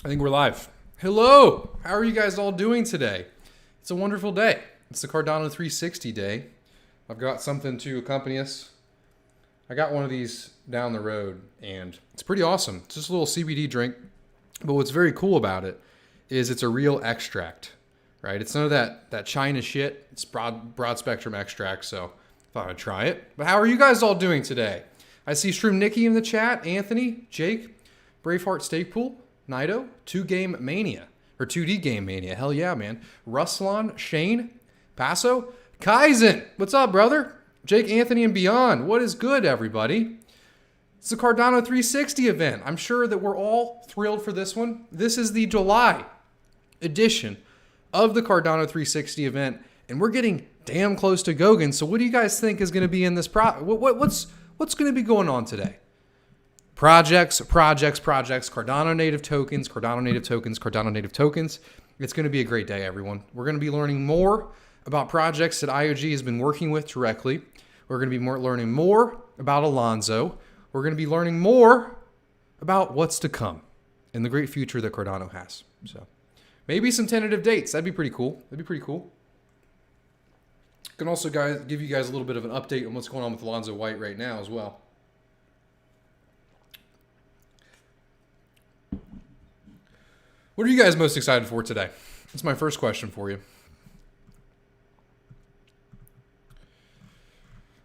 I think we're live. Hello! How are you guys all doing today? It's a wonderful day. It's the Cardano360 day. I've got something to accompany us. I got one of these down the road, and it's pretty awesome. It's just a little CBD drink, but what's very cool about it is it's a real extract, right? It's none of that China shit. It's broad spectrum extract, so I thought I'd try it. But how are you guys all doing today? I see Shroom Nikki in the chat, Anthony, Jake, Braveheart Stakepool, Nido, 2Game Mania, or 2D Game Mania. Hell yeah, man. Ruslan, Shane, Paso, Kaizen. What's up, brother? Jake, Anthony, and beyond. What is good, everybody? It's the Cardano360 event. I'm sure that we're all thrilled for this one. This is the July edition of the Cardano360 event, and we're getting damn close to Goguen. So what do you guys think is going to be in this what's going to be going on today? Projects, Cardano native tokens, Cardano native tokens, Cardano native tokens. It's going to be a great day, everyone. We're going to be learning more about projects that IOG has been working with directly. We're going to be learning more about Alonzo. We're going to be learning more about what's to come in the great future that Cardano has. So maybe some tentative dates. That'd be pretty cool. Can also give you guys a little bit of an update on what's going on with Alonzo White right now as well. What are you guys most excited for today? That's my first question for you.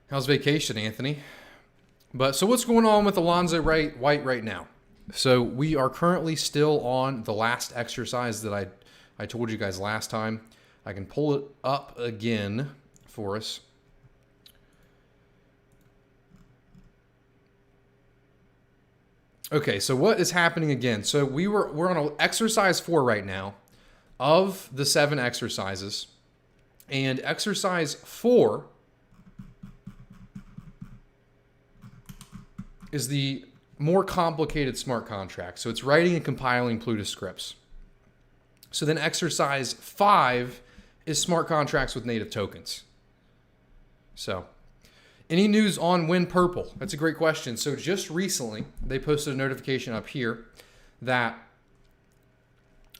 How's vacation, Anthony? So what's going on with Alonzo White right now? So we are currently still on the last exercise that I told you guys last time. I can pull it up again for us. Okay, so what is happening again? So we're on exercise 4 right now of the 7 exercises. And exercise 4 is the more complicated smart contract. So it's writing and compiling Plutus scripts. So then exercise 5 is smart contracts with native tokens. So any news on Win Purple? That's a great question. So just recently, they posted a notification up here that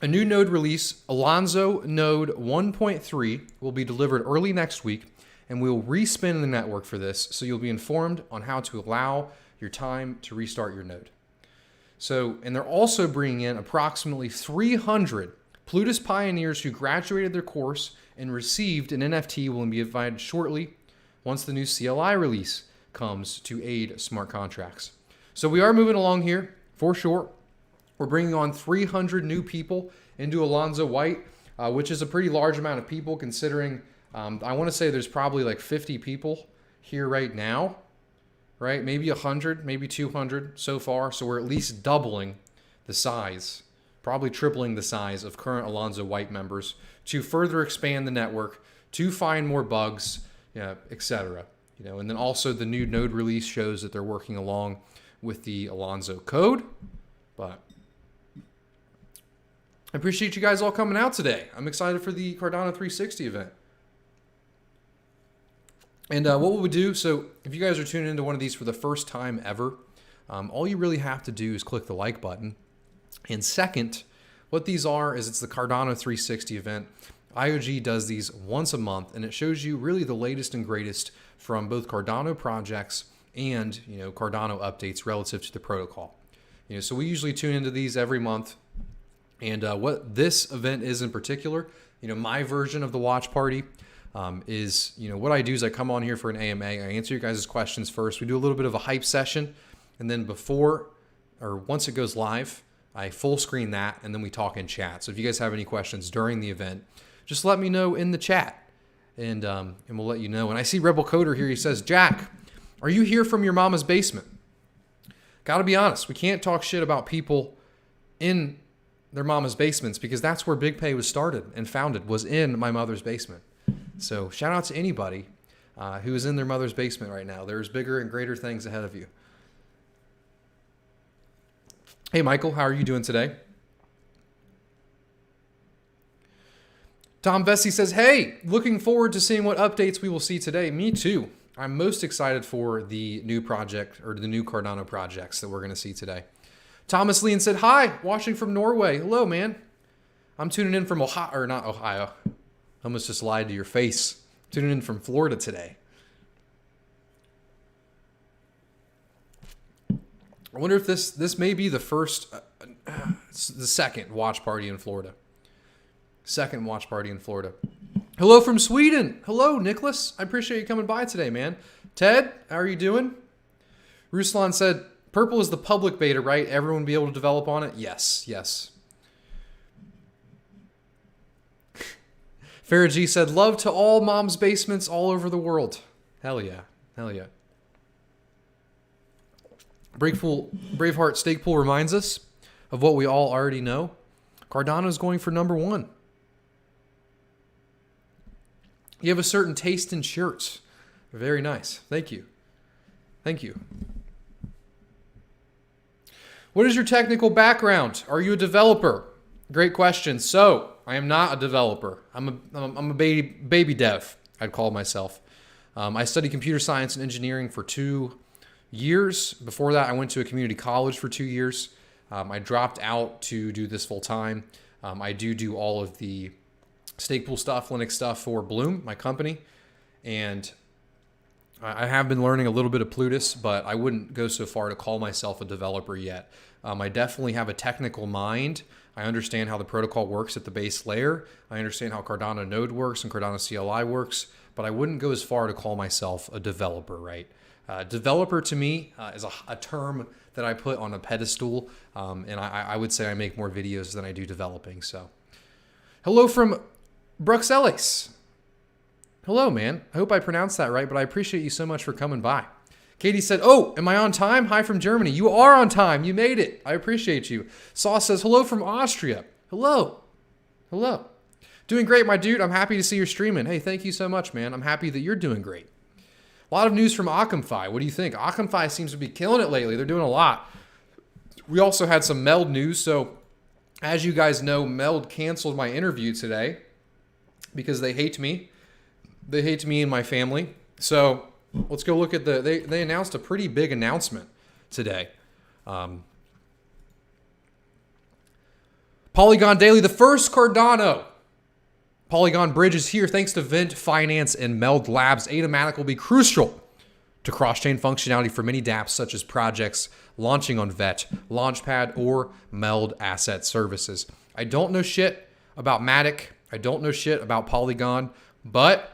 a new node release, Alonzo Node 1.3, will be delivered early next week, and we will respin the network for this, so you'll be informed on how to allow your time to restart your node. So, and they're also bringing in approximately 300 Plutus pioneers who graduated their course and received an NFT will be invited shortly once the new CLI release comes to aid smart contracts. So we are moving along here for sure. We're bringing on 300 new people into Alonzo White, which is a pretty large amount of people considering, I want to say there's probably like 50 people here right now, right? Maybe 100, maybe 200 so far. So we're at least doubling the size, probably tripling the size of current Alonzo White members to further expand the network, to find more bugs, etc. And then also the new node release shows that they're working along with the Alonzo code. But I appreciate you guys all coming out today. I'm excited for the Cardano360 event. And what we do, so if you guys are tuning into one of these for the first time ever, all you really have to do is click the like button. And second, what these are is it's the Cardano360 event. IOG does these once a month, and it shows you really the latest and greatest from both Cardano projects and Cardano updates relative to the protocol. So we usually tune into these every month. And what this event is in particular, my version of the watch party is, what I do is I come on here for an AMA. I answer you guys' questions first. We do a little bit of a hype session, and then once it goes live, I full screen that, and then we talk in chat. So if you guys have any questions during the event, just let me know in the chat, and we'll let you know. And I see Rebel Coder here. He says, Jack, are you here from your mama's basement? Got to be honest. We can't talk shit about people in their mama's basements because that's where Big Pay was started and founded, was in my mother's basement. So shout out to anybody who is in their mother's basement right now. There's bigger and greater things ahead of you. Hey, Michael, how are you doing today? Tom Vesey says, hey, looking forward to seeing what updates we will see today. Me too. I'm most excited for the new project or the new Cardano projects that we're going to see today. Thomas Lean said, hi, watching from Norway. Hello, man. I'm tuning in from Ohio, or not Ohio. I almost just lied to your face. Tuning in from Florida today. I wonder if this may be the second watch party in Florida. Second watch party in Florida. Hello from Sweden. Hello, Nicholas. I appreciate you coming by today, man. Ted, how are you doing? Ruslan said, purple is the public beta, right? Everyone will be able to develop on it? Yes, yes. Farah G said, love to all mom's basements all over the world. Hell yeah. Hell yeah. Braveheart Stakepool reminds us of what we all already know. Cardano is going for #1. You have a certain taste in shirts. Very nice. Thank you. Thank you. What is your technical background? Are you a developer? Great question. So, I am not a developer. I'm a baby dev, I'd call myself. I studied computer science and engineering for 2 years. Before that, I went to a community college for 2 years. I dropped out to do this full time. I do all of the Stakepool stuff, Linux stuff for Bloom, my company. And I have been learning a little bit of Plutus, but I wouldn't go so far to call myself a developer yet. I definitely have a technical mind. I understand how the protocol works at the base layer. I understand how Cardano Node works and Cardano CLI works, but I wouldn't go as far to call myself a developer, right? Developer to me is a term that I put on a pedestal, and I would say I make more videos than I do developing. So, hello from Bruxelles. Hello, man. I hope I pronounced that right, but I appreciate you so much for coming by. Katie said, oh, am I on time? Hi from Germany. You are on time. You made it. I appreciate you. Sauce says, hello from Austria. Hello. Hello. Doing great, my dude. I'm happy to see you're streaming. Hey, thank you so much, man. I'm happy that you're doing great. A lot of news from Akamfi. What do you think? Akamfi seems to be killing it lately. They're doing a lot. We also had some Meld news. So as you guys know, Meld canceled my interview today because they hate me. They hate me and my family. So let's go look at they announced a pretty big announcement today. Polygon Daily, the first Cardano Polygon bridge is here thanks to Vint, Finance, and Meld Labs. Automatic will be crucial to cross-chain functionality for many dApps such as projects launching on VET, Launchpad, or Meld Asset Services. I don't know shit about Matic. I don't know shit about Polygon, but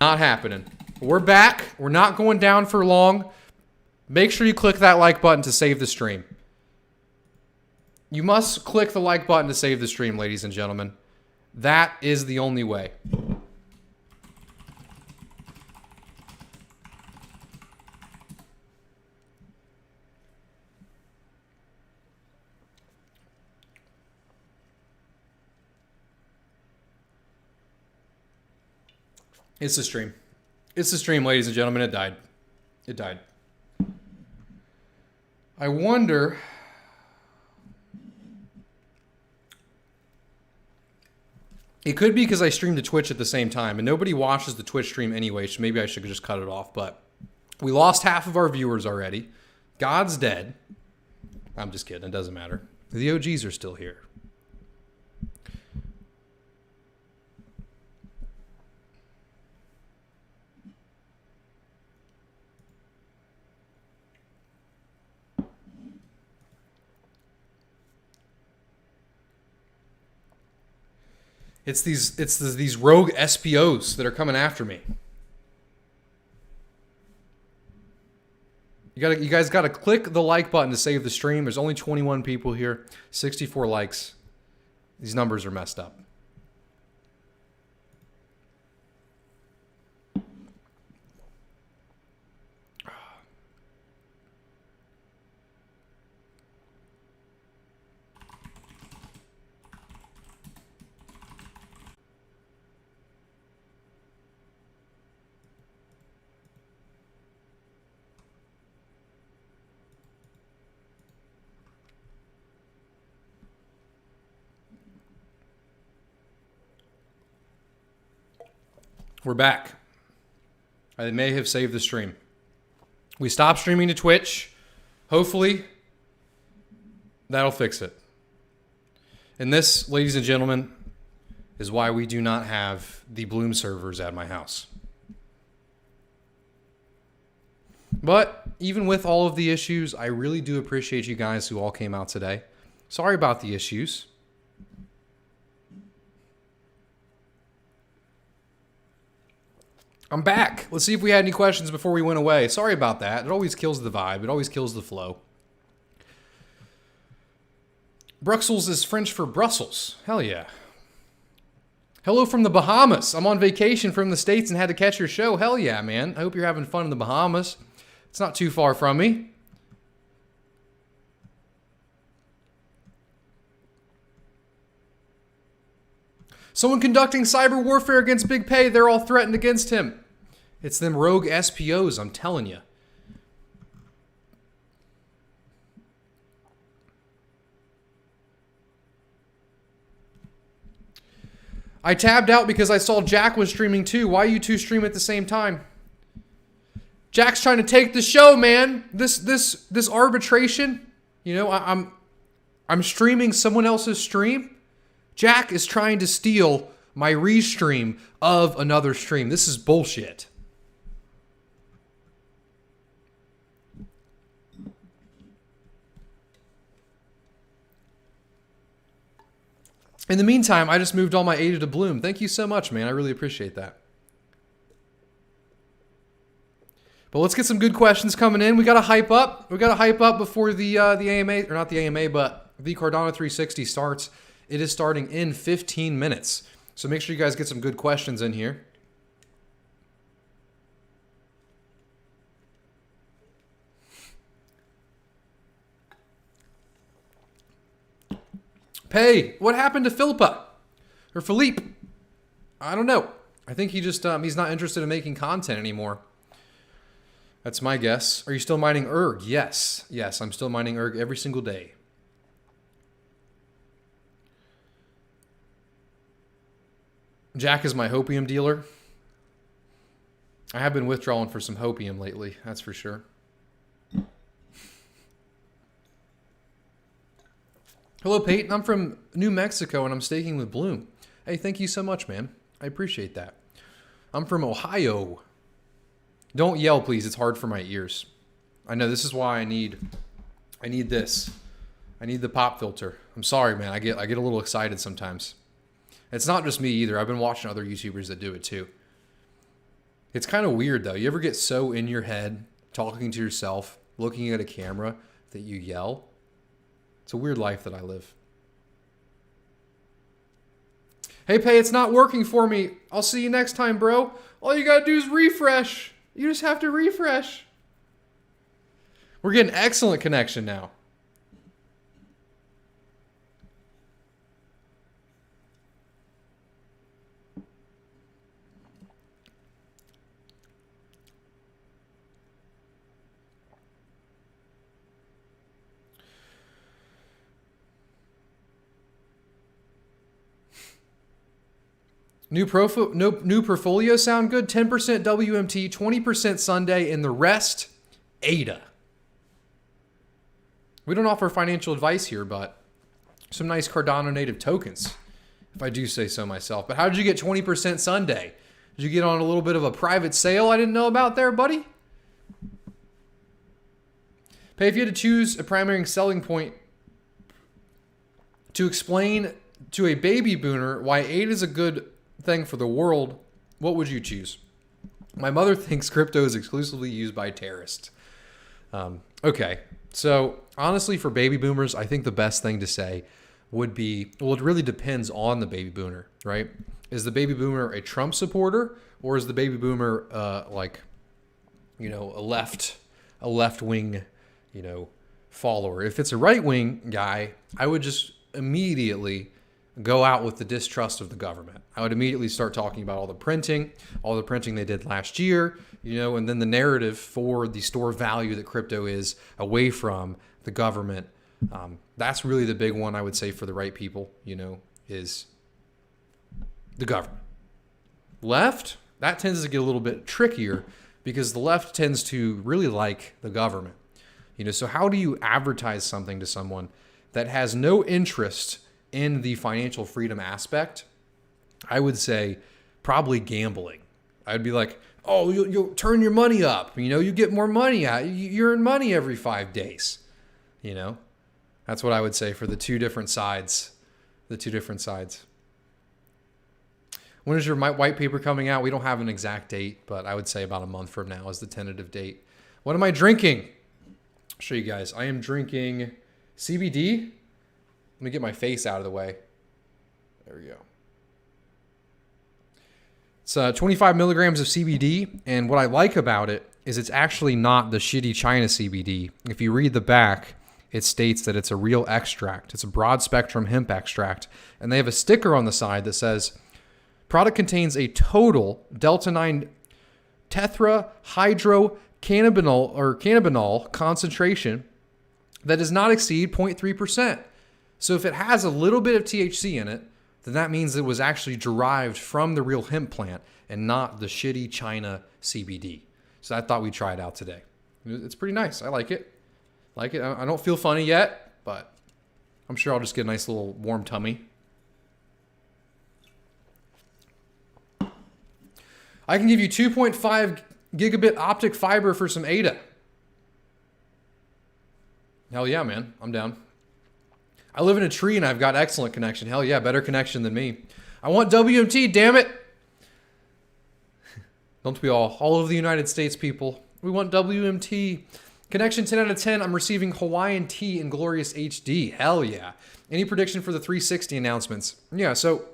not happening. We're back. We're not going down for long. Make sure you click that like button to save the stream. You must click the like button to save the stream, ladies and gentlemen. That is the only way. It's the stream. It's the stream, ladies and gentlemen. It died. It died. I wonder... It could be because I streamed to Twitch at the same time, and nobody watches the Twitch stream anyway, so maybe I should just cut it off. But we lost half of our viewers already. God's dead. I'm just kidding. It doesn't matter. The OGs are still here. It's these rogue SPOs that are coming after me. You guys gotta click the like button to save the stream. There's only 21 people here, 64 likes. These numbers are messed up. We're back. I may have saved the stream. We stopped streaming to Twitch. Hopefully, that'll fix it. And this, ladies and gentlemen, is why we do not have the Bloom servers at my house. But even with all of the issues, I really do appreciate you guys who all came out today. Sorry about the issues. I'm back. Let's see if we had any questions before we went away. Sorry about that. It always kills the vibe. It always kills the flow. Bruxelles is French for Brussels. Hell yeah. Hello from the Bahamas. I'm on vacation from the States and had to catch your show. Hell yeah, man. I hope you're having fun in the Bahamas. It's not too far from me. Someone conducting cyber warfare against Big Pay. They're all threatened against him. It's them rogue SPOs, I'm telling you. I tabbed out because I saw Jack was streaming too. Why you two stream at the same time? Jack's trying to take the show, man. This arbitration, you know, I'm streaming someone else's stream. Jack is trying to steal my restream of another stream. This is bullshit. In the meantime, I just moved all my ADA to Bloom. Thank you so much, man. I really appreciate that. But let's get some good questions coming in. We got to hype up. We got to hype up before the AMA, or not the AMA, but the Cardano 360 starts. It is starting in 15 minutes. So make sure you guys get some good questions in here. Pay, what happened to Philippa? Or Philippe? I don't know. I think he just, he's not interested in making content anymore. That's my guess. Are you still mining ERG? Yes. Yes, I'm still mining ERG every single day. Jack is my hopium dealer. I have been withdrawing for some hopium lately, that's for sure. Hello, Peyton. I'm from New Mexico and I'm staking with Bloom. Hey, thank you so much, man. I appreciate that. I'm from Ohio. Don't yell, please. It's hard for my ears. I know this is why I need this. I need the pop filter. I'm sorry, man. I get a little excited sometimes. It's not just me either. I've been watching other YouTubers that do it too. It's kind of weird though. You ever get so in your head, talking to yourself, looking at a camera, that you yell? It's a weird life that I live. Hey, Pay, it's not working for me. I'll see you next time, bro. All you gotta do is refresh. You just have to refresh. We're getting excellent connection now. New portfolio sound good? 10% WMT, 20% Sunday, and the rest, ADA. We don't offer financial advice here, but some nice Cardano native tokens, if I do say so myself. But how did you get 20% Sunday? Did you get on a little bit of a private sale I didn't know about there, buddy? Pay, if you had to choose a primary selling point to explain to a baby boomer why ADA is a good thing for the world, what would you choose? My mother thinks crypto is exclusively used by terrorists. Okay, so honestly, for baby boomers, I think the best thing to say would be, well, it really depends on the baby boomer, right? Is the baby boomer a Trump supporter, or is the baby boomer like, you know, a left wing, you know, follower? If it's a right wing guy, I would just immediately go out with the distrust of the government. I would immediately start talking about all the printing they did last year, you know, and then the narrative for the store value that crypto is away from the government. That's really the big one I would say for the right people, you know, is the government. Left, that tends to get a little bit trickier because the left tends to really like the government. So how do you advertise something to someone that has no interest in the financial freedom aspect? I would say probably gambling. I'd be like, oh, you'll turn your money up. You get more money out. You earn money every 5 days. That's what I would say for the two different sides. When is your white paper coming out? We don't have an exact date, but I would say about a month from now is the tentative date. What am I drinking? I'll show you guys. I am drinking CBD. Let me get my face out of the way. There we go. It's 25 milligrams of CBD, and what I like about it is it's actually not the shitty China CBD. If you read the back, it states that it's a real extract. It's a broad spectrum hemp extract, and they have a sticker on the side that says, product contains a total delta-9 tetrahydrocannabinol concentration that does not exceed 0.3%. So if it has a little bit of THC in it, then that means it was actually derived from the real hemp plant and not the shitty China CBD. So I thought we'd try it out today. It's pretty nice. I like it. I don't feel funny yet, but I'm sure I'll just get a nice little warm tummy. I can give you 2.5 gigabit optic fiber for some ADA. Hell yeah, man. I'm down. I live in a tree and I've got excellent connection. Hell yeah, better connection than me. I want WMT, damn it. Don't we all of the United States people, we want WMT. Connection 10 out of 10. I'm receiving Hawaiian tea in glorious HD. Hell yeah. Any prediction for the 360 announcements? Yeah, so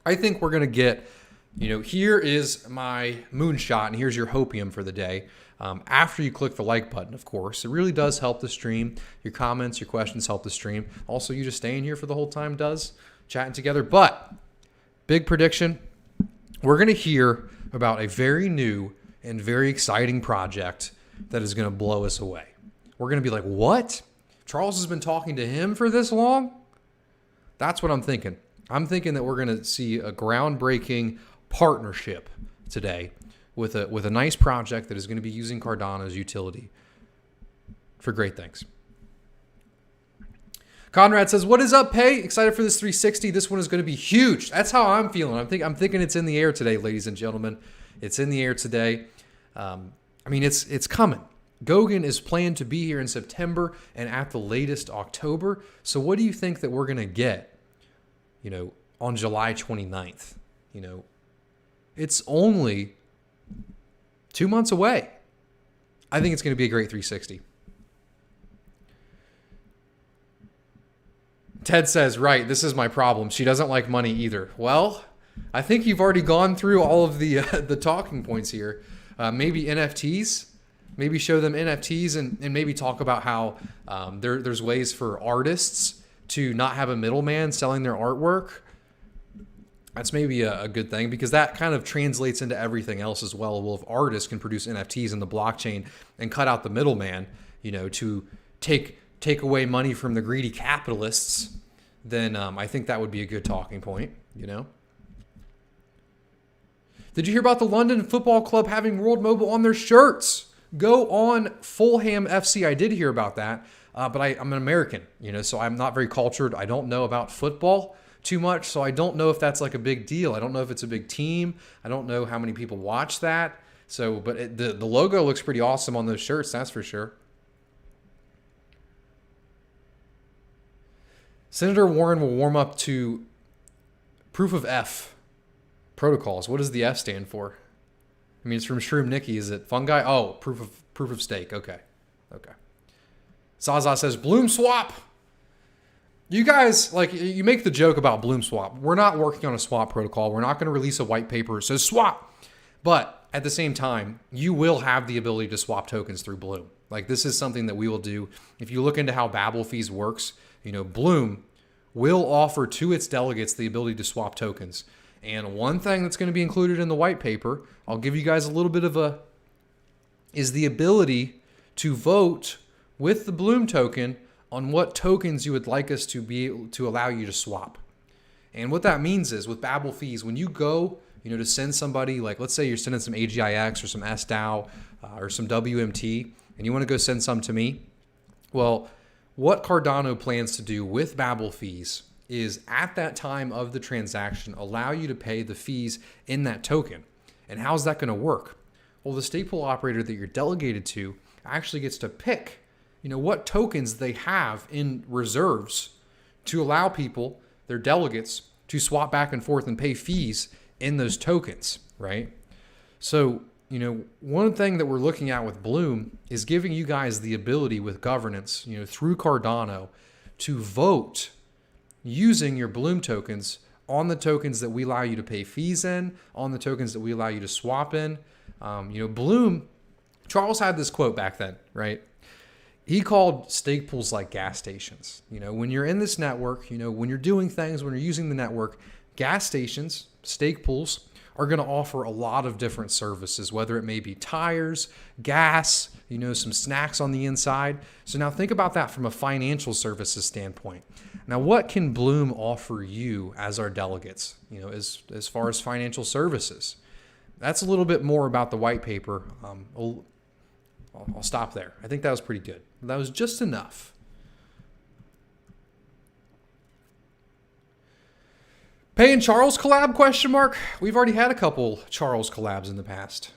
I think we're going to get, here is my moonshot and here's your hopium for the day. After you click the like button, of course. It really does help the stream. Your comments, your questions help the stream. Also, you just staying here for the whole time does. Chatting together. But, big prediction. We're going to hear about a very new and very exciting project that is going to blow us away. We're going to be like, what? Charles has been talking to him for this long? That's what I'm thinking. I'm thinking that we're going to see a groundbreaking partnership today with a nice project that is going to be using Cardano's utility for great things. Conrad says, what is up, Pay? Excited for this 360. This one is going to be huge. That's how I'm feeling. I'm thinking it's in the air today, ladies and gentlemen. It's in the air today. It's coming. Goguen is planned to be here in September and at the latest October. So what do you think that we're going to get, on July 29th? It's only 2 months away. I think it's going to be a great 360. Ted says, right, this is my problem. She doesn't like money either. Well, I think you've already gone through all of the talking points here. Maybe NFTs. Maybe show them NFTs and maybe talk about how there's ways for artists to not have a middleman selling their artwork. That's maybe a good thing because that kind of translates into everything else as well. Well, if artists can produce NFTs in the blockchain and cut out the middleman, to take away money from the greedy capitalists, then I think that would be a good talking point, Did you hear about the London Football Club having World Mobile on their shirts? Go on Fulham FC. I did hear about that, but I'm an American, so I'm not very cultured. I don't know about football too much, so I don't know if that's like a big deal. I don't know if it's a big team. I don't know how many people watch that. So, but the logo looks pretty awesome on those shirts, that's for sure. Senator Warren will warm up to proof of F protocols. What does the F stand for? It's from Shroom Nikki. Is it fungi? Oh, proof of stake. Okay. Zaza says Bloom swap. You guys, you make the joke about Bloom swap. We're not working on a swap protocol. We're not going to release a white paper that says swap. But at the same time, you will have the ability to swap tokens through Bloom. This is something that we will do. If you look into how Babel fees works, Bloom will offer to its delegates the ability to swap tokens. And one thing that's going to be included in the white paper, I'll give you guys a little bit of is the ability to vote with the Bloom token on what tokens you would like us to be able to allow you to swap. And what that means is with Babel fees, when you go, to send somebody, like let's say you're sending some AGIX or some SDAO or some WMT, and you want to go send some to me. Well, what Cardano plans to do with Babel fees is at that time of the transaction, allow you to pay the fees in that token. And how's that going to work? Well, the Stakepool operator that you're delegated to actually gets to pick, what tokens they have in reserves to allow people, their delegates, to swap back and forth and pay fees in those tokens, right? So, one thing that we're looking at with Bloom is giving you guys the ability with governance, through Cardano to vote using your Bloom tokens on the tokens that we allow you to pay fees in, on the tokens that we allow you to swap in. Bloom, Charles had this quote back then, right? He called stake pools like gas stations. When you're in this network, when you're doing things, when you're using the network, gas stations, stake pools are going to offer a lot of different services, whether it may be tires, gas, some snacks on the inside. So now think about that from a financial services standpoint. Now, what can Bloom offer you as our delegates, as far as financial services? That's a little bit more about the white paper. I'll stop there. I think that was pretty good. That was just enough. Pay and Charles collab ? We've already had a couple Charles collabs in the past.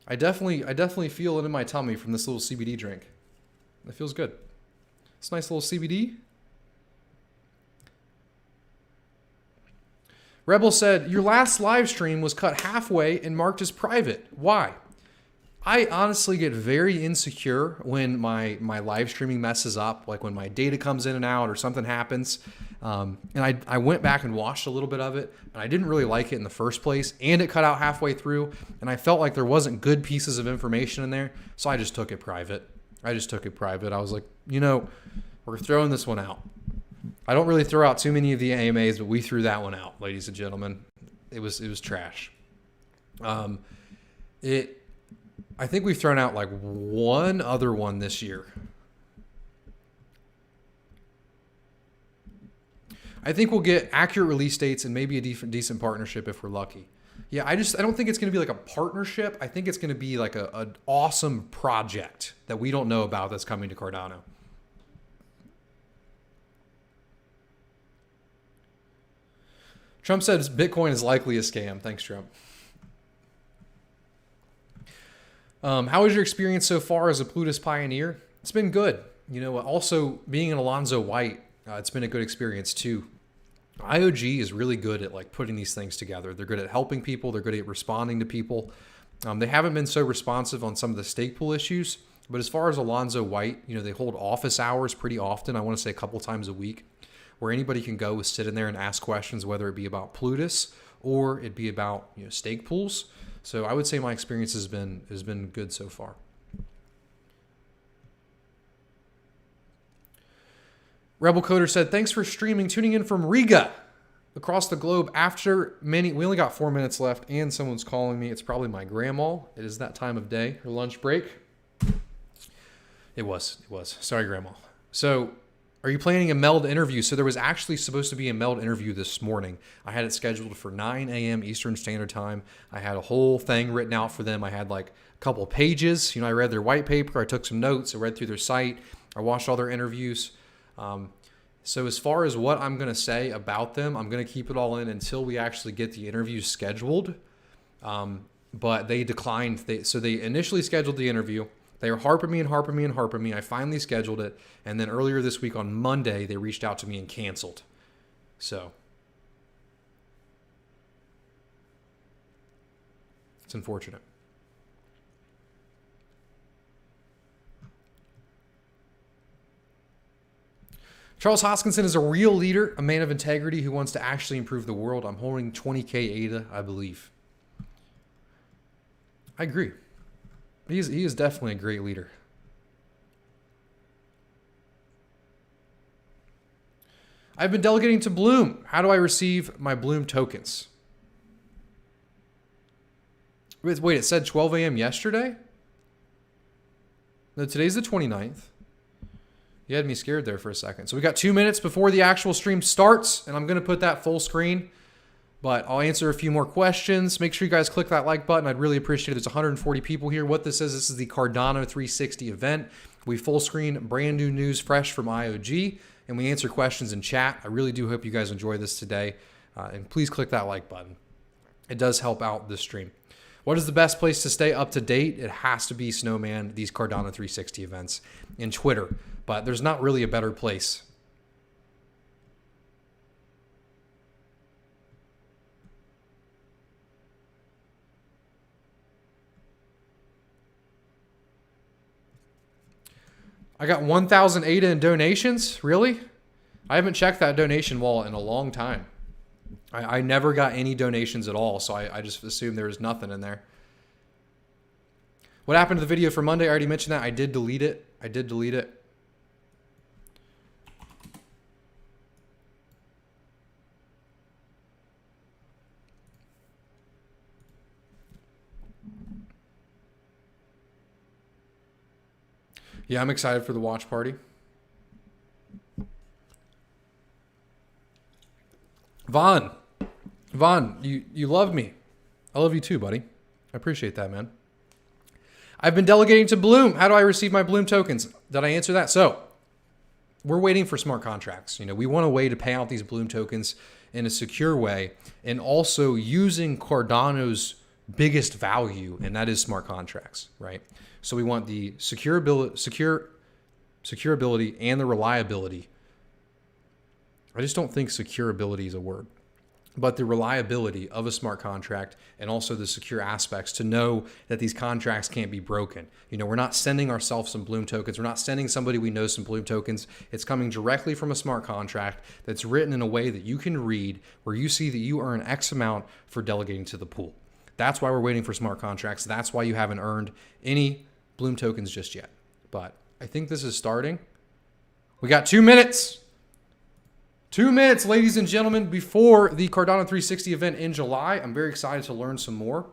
I definitely feel it in my tummy from this little CBD drink. It feels good. It's a nice little CBD. Rebel said, your last live stream was cut halfway and marked as private. Why? I honestly get very insecure when my live streaming messes up, like when my data comes in and out or something happens. And I went back and watched a little bit of it, and I didn't really like it in the first place, and it cut out halfway through, and I felt like there wasn't good pieces of information in there, so I just took it private. I was like, we're throwing this one out. I don't really throw out too many of the AMAs, but we threw that one out, ladies and gentlemen. It was trash. I think we've thrown out like one other one this year. I think we'll get accurate release dates and maybe a decent partnership if we're lucky. Yeah, I don't think it's going to be like a partnership. I think it's going to be like an awesome project that we don't know about that's coming to Cardano. Trump says Bitcoin is likely a scam. Thanks, Trump. How was your experience so far as a Plutus pioneer? It's been good. Also being an Alonzo White, it's been a good experience too. IOG is really good at like putting these things together. They're good at helping people. They're good at responding to people. They haven't been so responsive on some of the Stakepool issues, but as far as Alonzo White, they hold office hours pretty often. I want to say a couple times a week, where anybody can go sit in there and ask questions, whether it be about Plutus or it be about stake pools. So I would say my experience has been good so far. Rebel Coder said, thanks for streaming, tuning in from Riga across the globe after we only got 4 minutes left and someone's calling me. It's probably my grandma. It is that time of day, her lunch break. It was. Sorry, grandma. So are you planning a meld interview? So there was actually supposed to be a meld interview this morning. I had it scheduled for 9 a.m. Eastern Standard Time. I had a whole thing written out for them. I had like a couple pages. I read their white paper. I took some notes. I read through their site. I watched all their interviews. So as far as what I'm going to say about them, I'm going to keep it all in until we actually get the interview scheduled. But they declined. So they initially scheduled the interview. They were harping me. I finally scheduled it. And then earlier this week on Monday, they reached out to me and canceled. So it's unfortunate. Charles Hoskinson is a real leader, a man of integrity who wants to actually improve the world. I'm holding 20K ADA, I believe. I agree. He is definitely a great leader. I've been delegating to Bloom. How do I receive my Bloom tokens? Wait, it said 12 a.m. yesterday? No, today's the 29th. You had me scared there for a second. So we got 2 minutes before the actual stream starts, and I'm going to put that full screen. But I'll answer a few more questions. Make sure you guys click that like button. I'd really appreciate it. There's 140 people here. What this is the Cardano 360 event. We full screen brand new news fresh from IOG, and we answer questions in chat. I really do hope you guys enjoy this today. And please click that like button. It does help out this stream. What is the best place to stay up to date? It has to be Snowman, these Cardano 360 events, and Twitter. But there's not really a better place. I got 1,000 ADA in donations? Really? I haven't checked that donation wallet in a long time. I never got any donations at all, so I just assumed there was nothing in there. What happened to the video for Monday? I already mentioned that. I did delete it. Yeah, I'm excited for the watch party. Vaughn, you love me. I love you too, buddy. I appreciate that, man. I've been delegating to Bloom. How do I receive my Bloom tokens? Did I answer that? So we're waiting for smart contracts. We want a way to pay out these Bloom tokens in a secure way, and also using Cardano's biggest value, and that is smart contracts, right? So we want the securability and the reliability. I just don't think securability is a word, but the reliability of a smart contract, and also the secure aspects to know that these contracts can't be broken. We're not sending ourselves some Bloom tokens. We're not sending somebody we know some Bloom tokens. It's coming directly from a smart contract that's written in a way that you can read, where you see that you earn X amount for delegating to the pool. That's why we're waiting for smart contracts. That's why you haven't earned any Bloom tokens just yet. But I think this is starting. We got 2 minutes. 2 minutes, ladies and gentlemen, before the Cardano 360 event in July. I'm very excited to learn some more.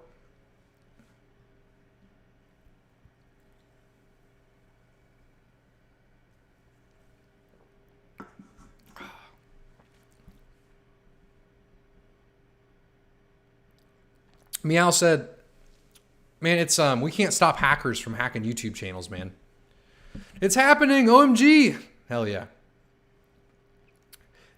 Meow said, man, it's we can't stop hackers from hacking YouTube channels, man. It's happening, OMG. Hell yeah.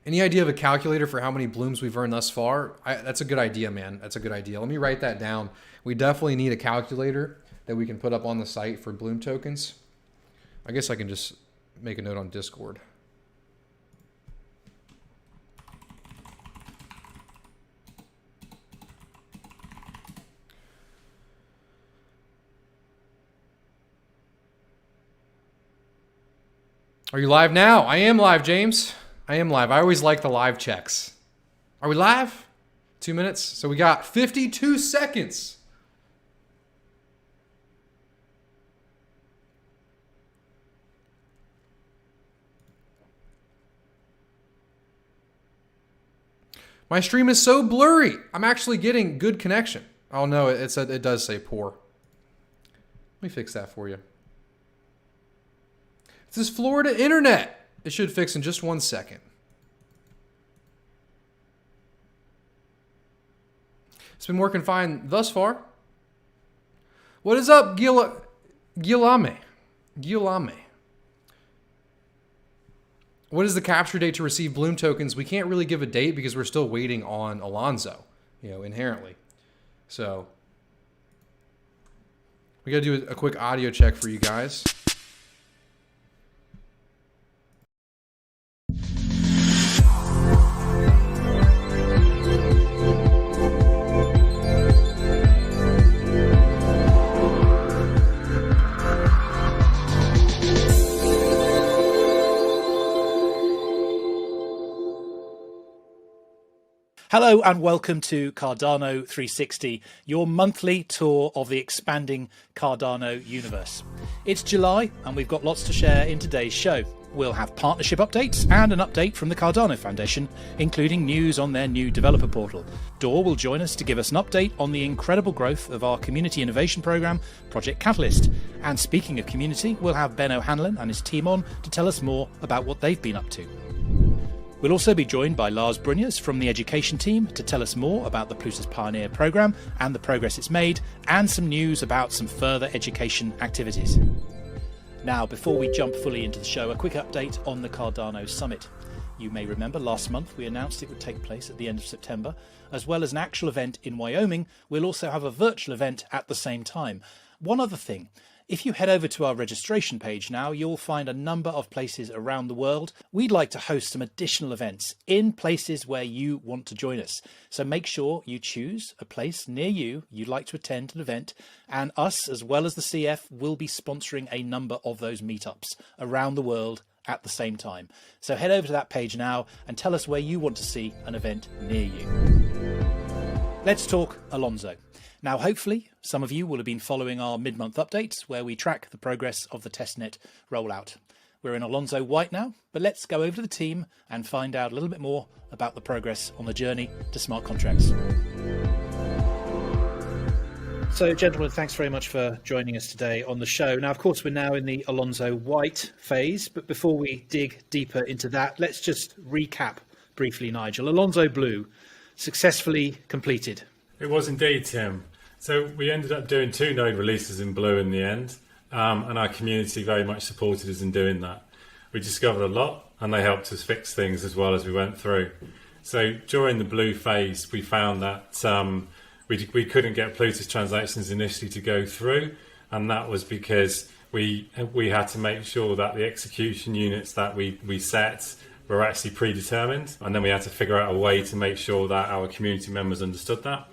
Any idea of a calculator for how many blooms we've earned thus far? That's a good idea, man. That's a good idea. Let me write that down. We definitely need a calculator that we can put up on the site for Bloom tokens. I guess I can just make a note on Discord. Are you live now? I am live, James. I am live. I always like the live checks. Are we live? 2 minutes. So we got 52 seconds. My stream is so blurry. I'm actually getting good connection. Oh no, it does say poor. Let me fix that for you. It's this Florida internet. It should fix in just 1 second. It's been working fine thus far. What is up, Guilame? What is the capture date to receive Bloom tokens? We can't really give a date because we're still waiting on Alonzo, inherently. So we got to do a quick audio check for you guys. Hello and welcome to Cardano 360, your monthly tour of the expanding Cardano universe. It's July and we've got lots to share in today's show. We'll have partnership updates and an update from the Cardano Foundation, including news on their new developer portal. Dor will join us to give us an update on the incredible growth of our community innovation program, Project Catalyst. And speaking of community, we'll have Ben O'Hanlon and his team on to tell us more about what they've been up to. We'll also be joined by Lars Brunjes from the education team to tell us more about the Plutus Pioneer programme and the progress it's made, and some news about some further education activities. Now, before we jump fully into the show, a quick update on the Cardano Summit. You may remember last month we announced it would take place at the end of September. As well as an actual event in Wyoming, we'll also have a virtual event at the same time. One other thing, if you head over to our registration page now, you'll find a number of places around the world. We'd like to host some additional events in places where you want to join us. So make sure you choose a place near you you'd like to attend an event, and us, as well as the CF, will be sponsoring a number of those meetups around the world at the same time. So head over to that page now and tell us where you want to see an event near you. Let's talk Alonzo. Now, hopefully, some of you will have been following our mid-month updates where we track the progress of the testnet rollout. We're in Alonzo White now, but let's go over to the team and find out a little bit more about the progress on the journey to smart contracts. So, gentlemen, thanks very much for joining us today on the show. Now, of course, we're now in the Alonzo White phase, but before we dig deeper into that, let's just recap briefly, Nigel. Alonzo Blue, successfully completed. It was indeed, Tim. So we ended up doing 2 node releases in Blue in the end, and our community very much supported us in doing that. We discovered a lot, and they helped us fix things as well as we went through. So during the Blue phase, we found that we couldn't get Plutus transactions initially to go through, and that was because we had to make sure that the execution units that we set were actually predetermined, and then we had to figure out a way to make sure that our community members understood that.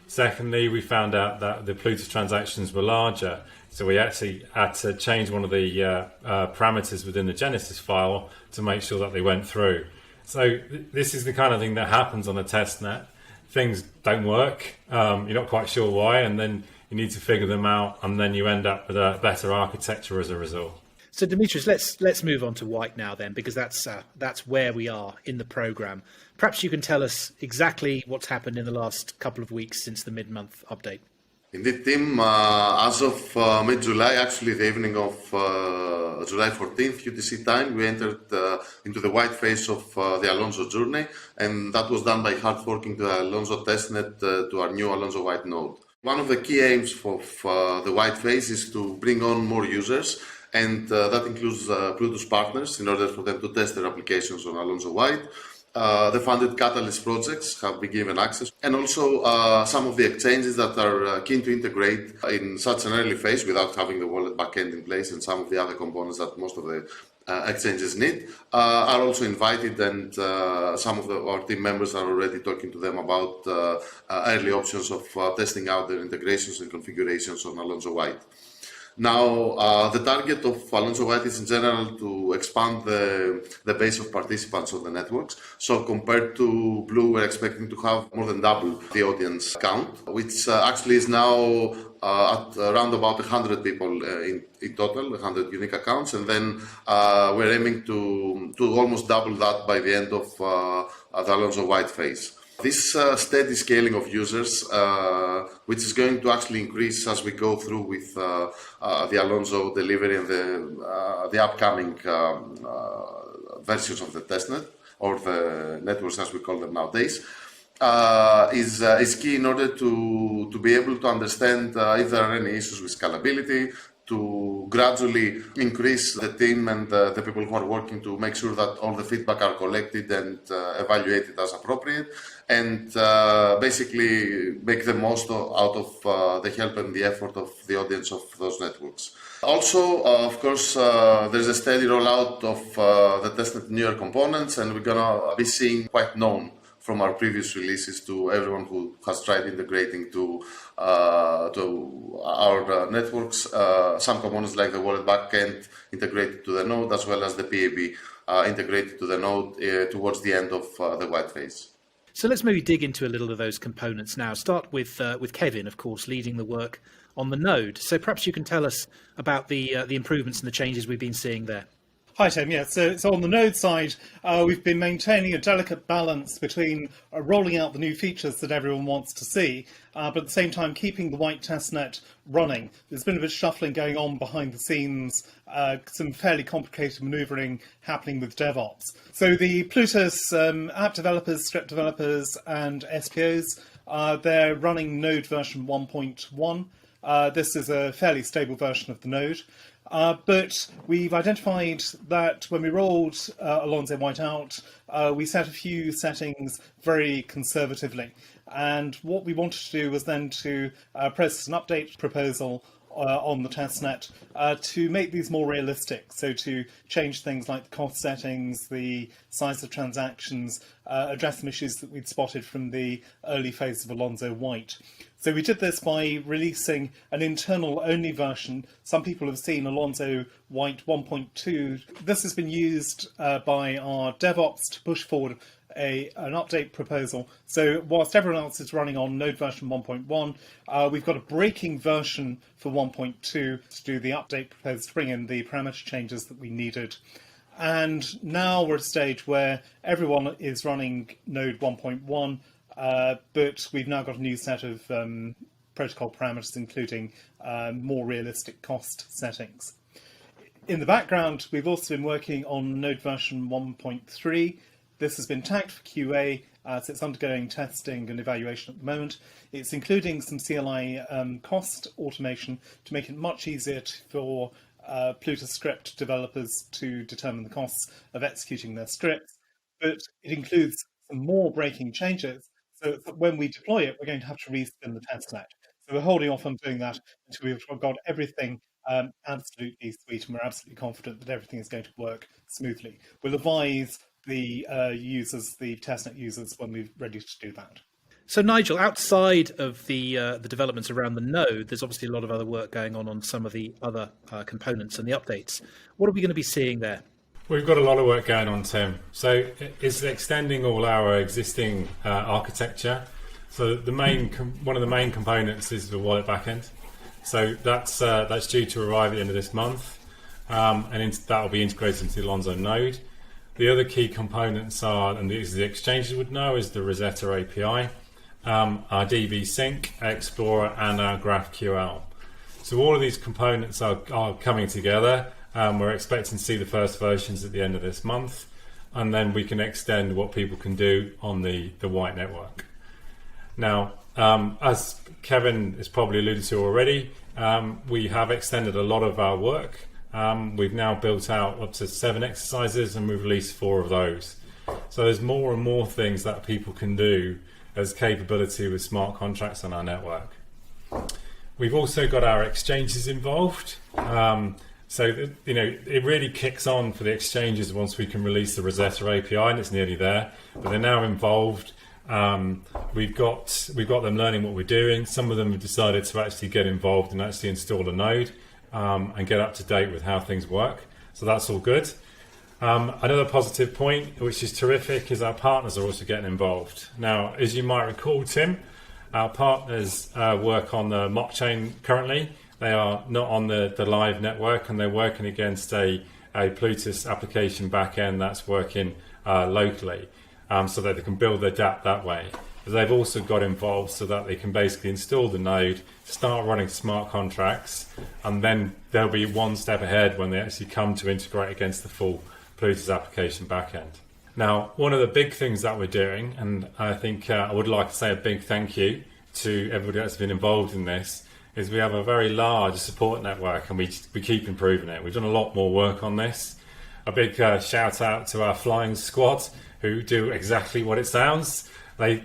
Secondly, we found out that the Plutus transactions were larger, so we actually had to change one of the parameters within the Genesis file to make sure that they went through. So this is the kind of thing that happens on a testnet. Things don't work, you're not quite sure why, and then you need to figure them out, and then you end up with a better architecture as a result. So, Dimitris, let's move on to White now then, because that's where we are in the program. Perhaps you can tell us exactly what's happened in the last couple of weeks since the mid-month update. Indeed, Tim, as of mid-July, actually the evening of July 14th, UTC time, we entered into the white phase of the Alonzo journey, and that was done by hard forking the Alonzo testnet to our new Alonzo White node. One of the key aims of the white phase is to bring on more users, and that includes Plutus partners in order for them to test their applications on Alonzo White. The funded Catalyst projects have been given access, and also some of the exchanges that are keen to integrate in such an early phase without having the wallet backend in place, and some of the other components that most of the exchanges need are also invited, and some of our team members are already talking to them about early options of testing out their integrations and configurations on Alonzo White. Now, the target of Alonzo White is in general to expand the base of participants on the networks. So compared to Blue, we're expecting to have more than double the audience count, which actually is now at around about 100 people in total, 100 unique accounts. And then we're aiming to almost double that by the end of the Alonzo White phase. This steady scaling of users, which is going to actually increase as we go through with the Alonzo delivery and the upcoming versions of the testnet, or the networks as we call them nowadays, is key in order to be able to understand if there are any issues with scalability, to gradually increase the team and the people who are working to make sure that all the feedback are collected and evaluated as appropriate, and basically make the most out of the help and the effort of the audience of those networks. Also, of course, there's a steady rollout of the testnet newer components, and we're going to be seeing quite known from our previous releases to everyone who has tried integrating to our networks, some components like the wallet backend integrated to the node, as well as the PAB integrated to the node towards the end of the white phase. So let's maybe dig into a little of those components now. Start with Kevin, of course, leading the work on the node. So perhaps you can tell us about the improvements and the changes we've been seeing there. Hi, Tim. Yeah, so on the Node side, we've been maintaining a delicate balance between rolling out the new features that everyone wants to see, but at the same time keeping the white testnet running. There's been a bit of shuffling going on behind the scenes, some fairly complicated manoeuvring happening with DevOps. So the Plutus app developers, script developers, and SPOs, they're running Node version 1.1. This is a fairly stable version of the Node. But we've identified that when we rolled Alonzo White out, we set a few settings very conservatively. And what we wanted to do was then to process an update proposal on the testnet to make these more realistic. So to change things like the cost settings, the size of transactions, address some issues that we'd spotted from the early phase of Alonzo White. So we did this by releasing an internal-only version. Some people have seen Alonzo White 1.2. This has been used by our DevOps to push forward an update proposal. So whilst everyone else is running on Node version 1.1, we've got a breaking version for 1.2 to do the update proposal to bring in the parameter changes that we needed. And now we're at a stage where everyone is running Node 1.1. But we've now got a new set of protocol parameters, including more realistic cost settings. In the background, we've also been working on Node version 1.3. This has been tagged for QA, so it's undergoing testing and evaluation at the moment. It's including some CLI cost automation to make it much easier for Plutus script developers to determine the costs of executing their scripts. But it includes some more breaking changes. So when we deploy it, we're going to have to respin the testnet. So we're holding off on doing that until we've got everything absolutely sweet, and we're absolutely confident that everything is going to work smoothly. We'll advise the users, the testnet users, when we're ready to do that. So Nigel, outside of the developments around the node, there's obviously a lot of other work going on some of the other components and the updates. What are we going to be seeing there? We've got a lot of work going on, Tim. So it's extending all our existing architecture. So one of the main components is the wallet backend. So that's due to arrive at the end of this month, and that will be integrated into the Alonzo node. The other key components are, and these the exchanges would know, is the Rosetta API, our DB sync, Explorer, and our GraphQL. So all of these components are coming together. We're expecting to see the first versions at the end of this month, and then we can extend what people can do on the white network. Now, as Kevin has probably alluded to already, we have extended a lot of our work. We've now built out up to 7 exercises, and we've released 4 of those. So there's more and more things that people can do as capability with smart contracts on our network. We've also got our exchanges involved. So, it really kicks on for the exchanges once we can release the Rosetta API, and it's nearly there. But they're now involved. We've got them learning what we're doing. Some of them have decided to actually get involved and actually install a node and get up to date with how things work. So that's all good. Another positive point, which is terrific, is our partners are also getting involved. Now, as you might recall, Tim, our partners work on the mock chain currently. They are not on the live network, and they're working against a Plutus application backend that's working locally, so that they can build their dApp that way. But they've also got involved so that they can basically install the node, start running smart contracts, and then they'll be one step ahead when they actually come to integrate against the full Plutus application backend. Now, one of the big things that we're doing, and I think I would like to say a big thank you to everybody that's been involved in this, is we have a very large support network, and we keep improving it. We've done a lot more work on this. A big shout out to our flying squad, who do exactly what it sounds. They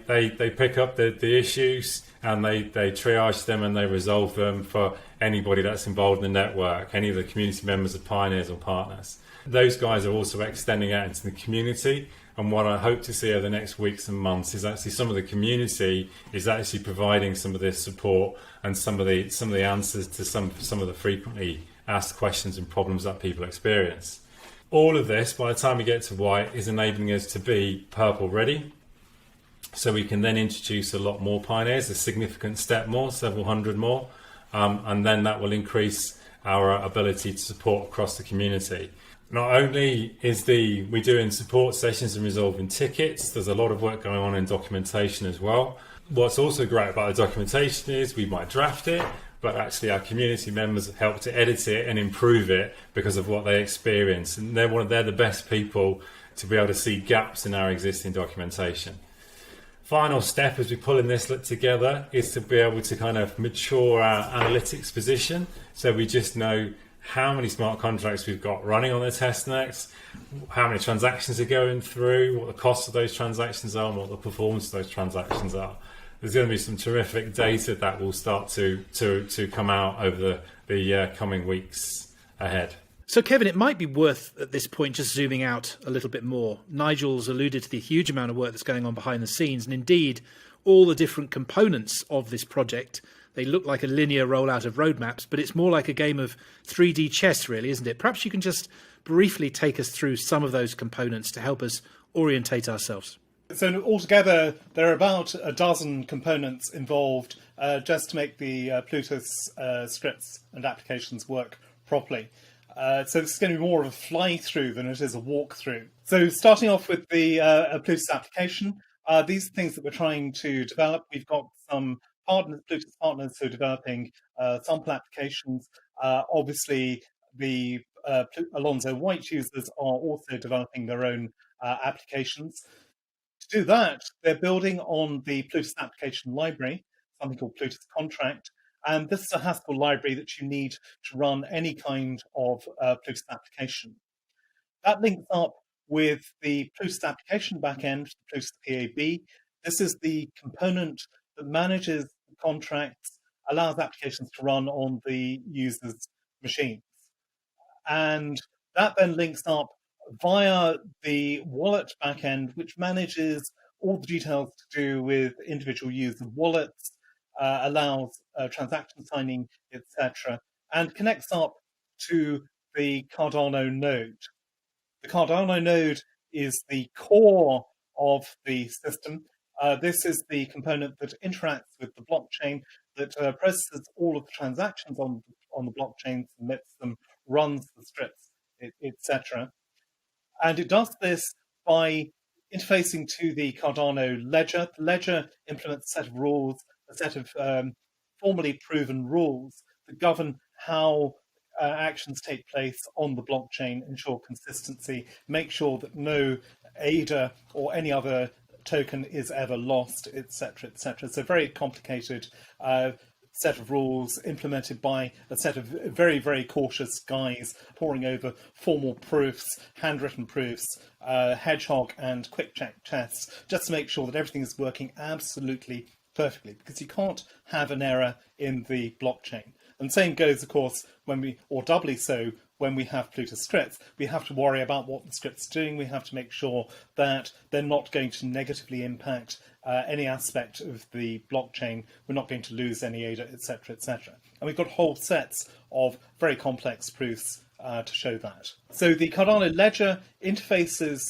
pick up the issues, and they triage them, and they resolve them for anybody that's involved in the network, any of the community members of Pioneers or partners. Those guys are also extending out into the community, and what I hope to see over the next weeks and months is actually some of the community is actually providing some of this support and some of the answers to some of the frequently asked questions and problems that people experience. All of this, by the time we get to white, is enabling us to be purple ready, so we can then introduce a lot more pioneers, a significant step more, several hundred more, and then that will increase our ability to support across the community. Not only is we doing support sessions and resolving tickets, there's a lot of work going on in documentation as well. What's also great about the documentation is we might draft it, but actually our community members help to edit it and improve it because of what they experience. And they're the best people to be able to see gaps in our existing documentation. Final step as we pulling this together is to be able to kind of mature our analytics position. So we just know how many smart contracts we've got running on the testnets, how many transactions are going through, what the cost of those transactions are, and what the performance of those transactions are. There's going to be some terrific data that will start to come out over the coming weeks ahead. So, Kevin, it might be worth at this point just zooming out a little bit more. Nigel's alluded to the huge amount of work that's going on behind the scenes, and indeed all the different components of this project. They look like a linear rollout of roadmaps, but it's more like a game of 3D chess, really, isn't it? Perhaps you can just briefly take us through some of those components to help us orientate ourselves. So altogether, there are about a dozen components involved just to make the Plutus scripts and applications work properly. So this is going to be more of a fly-through than it is a walk-through. So starting off with the Plutus application, these are things that we're trying to develop. We've got some Plutus partners who are developing sample applications. Obviously, the Alonzo White users are also developing their own applications. To do that, they're building on the Plutus application library, something called Plutus Contract. And this is a Haskell library that you need to run any kind of Plutus application. That links up with the Plutus application backend, the Plutus PAB. This is the component that manages the contracts, allows applications to run on the user's machines. And that then links up via the wallet backend, which manages all the details to do with individual user wallets, allows transaction signing, etc., and connects up to the Cardano node. The Cardano node is the core of the system. This is the component that interacts with the blockchain, that processes all of the transactions on the blockchain, submits them, runs the scripts, etc. And it does this by interfacing to the Cardano ledger. The ledger implements a set of rules, a set of formally proven rules that govern how actions take place on the blockchain, ensure consistency, make sure that no ADA or any other token is ever lost, etc., etc. It's a very complicated set of rules implemented by a set of very, very cautious guys poring over formal proofs, handwritten proofs, hedgehog and quick check tests, just to make sure that everything is working absolutely perfectly, because you can't have an error in the blockchain. And same goes, of course, or doubly so, when we have Plutus scripts. We have to worry about what the scripts are doing. We have to make sure that they're not going to negatively impact any aspect of the blockchain. We're not going to lose any ADA, etc., etc. And we've got whole sets of very complex proofs to show that. So the Cardano ledger interfaces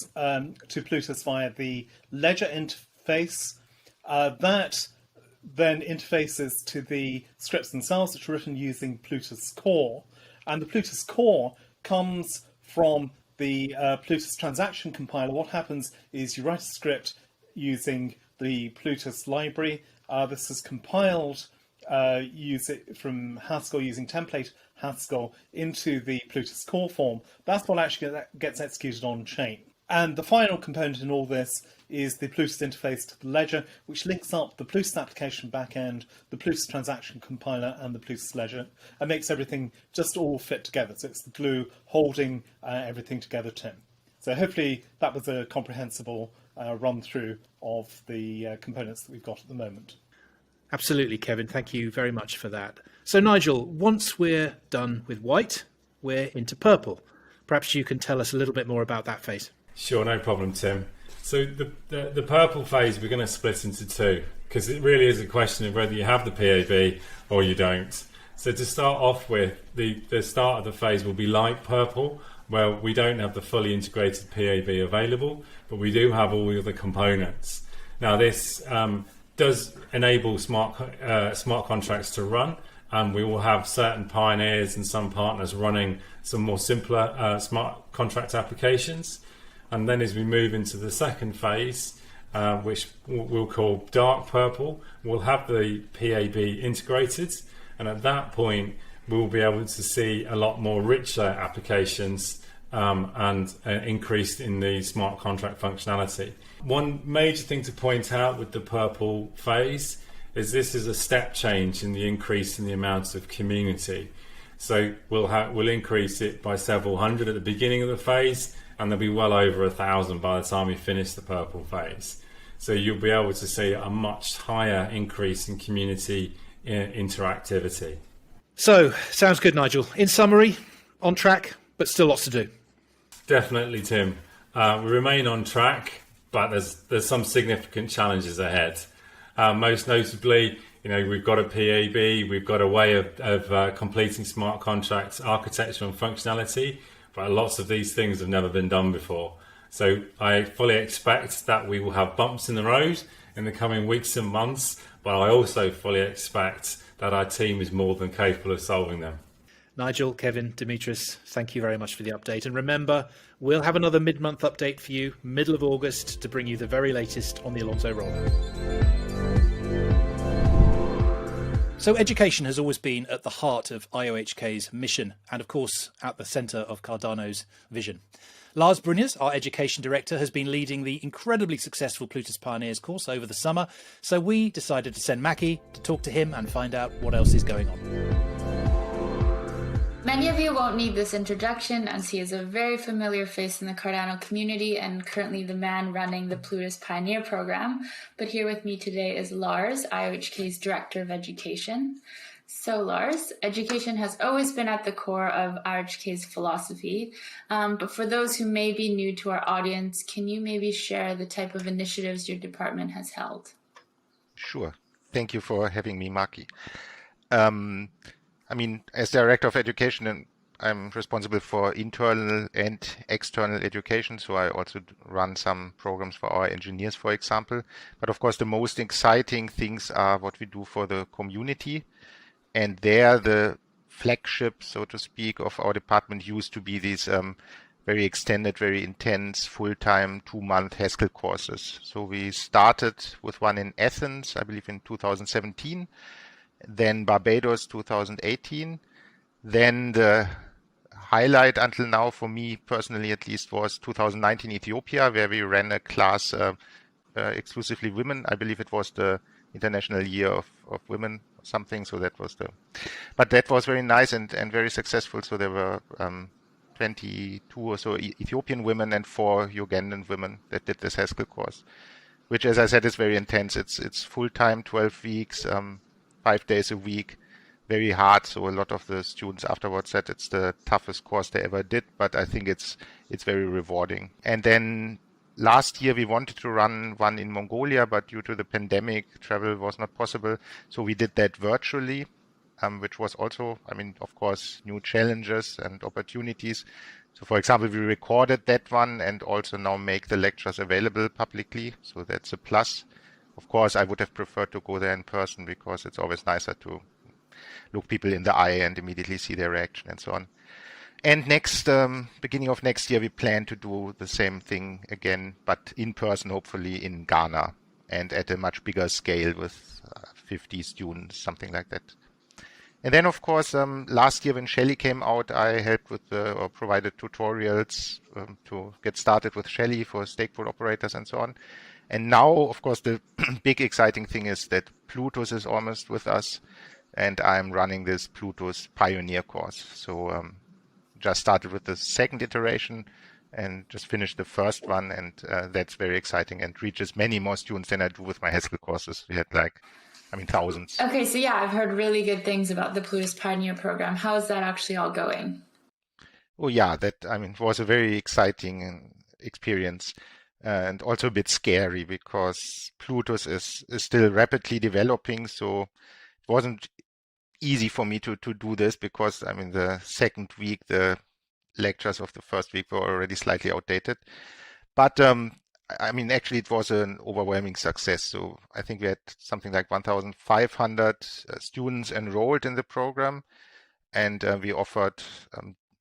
to Plutus via the ledger interface. That then interfaces to the scripts themselves, which are written using Plutus core. And the Plutus core comes from the Plutus transaction compiler. What happens is you write a script using the Plutus library. This is compiled from Haskell using template Haskell into the Plutus core form. That's what actually gets executed on chain. And the final component in all this is the Plutus interface to the ledger, which links up the Plutus application backend, the Plutus transaction compiler, and the Plutus ledger, and makes everything just all fit together. So it's the glue holding everything together, Tim. So hopefully that was a comprehensible run through of the components that we've got at the moment. Absolutely, Kevin. Thank you very much for that. So Nigel, once we're done with white, we're into purple. Perhaps you can tell us a little bit more about that phase. Sure, no problem, Tim. So the purple phase we're going to split into two, because it really is a question of whether you have the PAB or you don't. So to start off with, the start of the phase will be light purple, where we don't have the fully integrated PAB available, but we do have all the other components. Now this does enable smart contracts to run, and we will have certain pioneers and some partners running some more simpler smart contract applications. And then as we move into the second phase, which we'll call dark purple, we'll have the PAB integrated, and at that point we'll be able to see a lot more richer applications and increased in the smart contract functionality. One major thing to point out with the purple phase is this is a step change in the increase in the amount of community. So we'll increase it by several hundred at the beginning of the phase, and there'll be well over 1,000 by the time we finish the purple phase. So you'll be able to see a much higher increase in community interactivity. So, sounds good, Nigel. In summary, on track, but still lots to do. Definitely, Tim. We remain on track, but there's some significant challenges ahead. Most notably, we've got a PAB, we've got a way of completing smart contracts, architecture and functionality, but lots of these things have never been done before. So I fully expect that we will have bumps in the road in the coming weeks and months, but I also fully expect that our team is more than capable of solving them. Nigel, Kevin, Dimitris, thank you very much for the update. And remember, we'll have another mid-month update for you, middle of August, to bring you the very latest on the Alonzo rollout. So education has always been at the heart of IOHK's mission and, of course, at the centre of Cardano's vision. Lars Brunjes, our education director, has been leading the incredibly successful Plutus Pioneers course over the summer, so we decided to send Mackie to talk to him and find out what else is going on. Many of you won't need this introduction, as he is a very familiar face in the Cardano community and currently the man running the Plutus Pioneer program. But here with me today is Lars, IOHK's Director of Education. So Lars, education has always been at the core of IOHK's philosophy, but for those who may be new to our audience, can you maybe share the type of initiatives your department has held? Sure. Thank you for having me, Maki. As Director of Education, I'm responsible for internal and external education, so I also run some programs for our engineers, for example. But of course, the most exciting things are what we do for the community. And there, the flagship, so to speak, of our department used to be these very extended, very intense, full-time 2-month Haskell courses. So we started with one in Athens, I believe in 2017, then Barbados 2018. Then the highlight until now, for me personally at least, was 2019 Ethiopia, where we ran a class exclusively women. I believe it was the International Year of Women or something. So but that was very nice and very successful. So there were 22 or so Ethiopian women and 4 Ugandan women that did this Haskell course, which, as I said, is very intense. It's full-time, 12 weeks, 5 days a week, very hard. So a lot of the students afterwards said it's the toughest course they ever did, but I think it's very rewarding. And then last year we wanted to run one in Mongolia, but due to the pandemic, travel was not possible. So we did that virtually, which was also, of course, new challenges and opportunities. So, for example, we recorded that one and also now make the lectures available publicly. So that's a plus. Of course, I would have preferred to go there in person because it's always nicer to look people in the eye and immediately see their reaction and so on. And beginning of next year, we plan to do the same thing again, but in person, hopefully in Ghana and at a much bigger scale with 50 students, something like that. And then, of course, last year when Shelly came out, I helped with or provided tutorials to get started with Shelly for Stakepool operators and so on. And now, of course, the big exciting thing is that Plutus is almost with us, and I'm running this Plutus Pioneer course. So just started with the second iteration and just finished the first one, and that's very exciting and reaches many more students than I do with my Haskell courses. We had thousands. Okay, so yeah, I've heard really good things about the Plutus Pioneer program. How is that actually all going? Oh yeah, was a very exciting experience. And also a bit scary because Plutus is still rapidly developing, so it wasn't easy for me to do this because the second week the lectures of the first week were already slightly outdated. But I mean, actually, it was an overwhelming success. So I think we had something like 1,500 students enrolled in the program, and we offered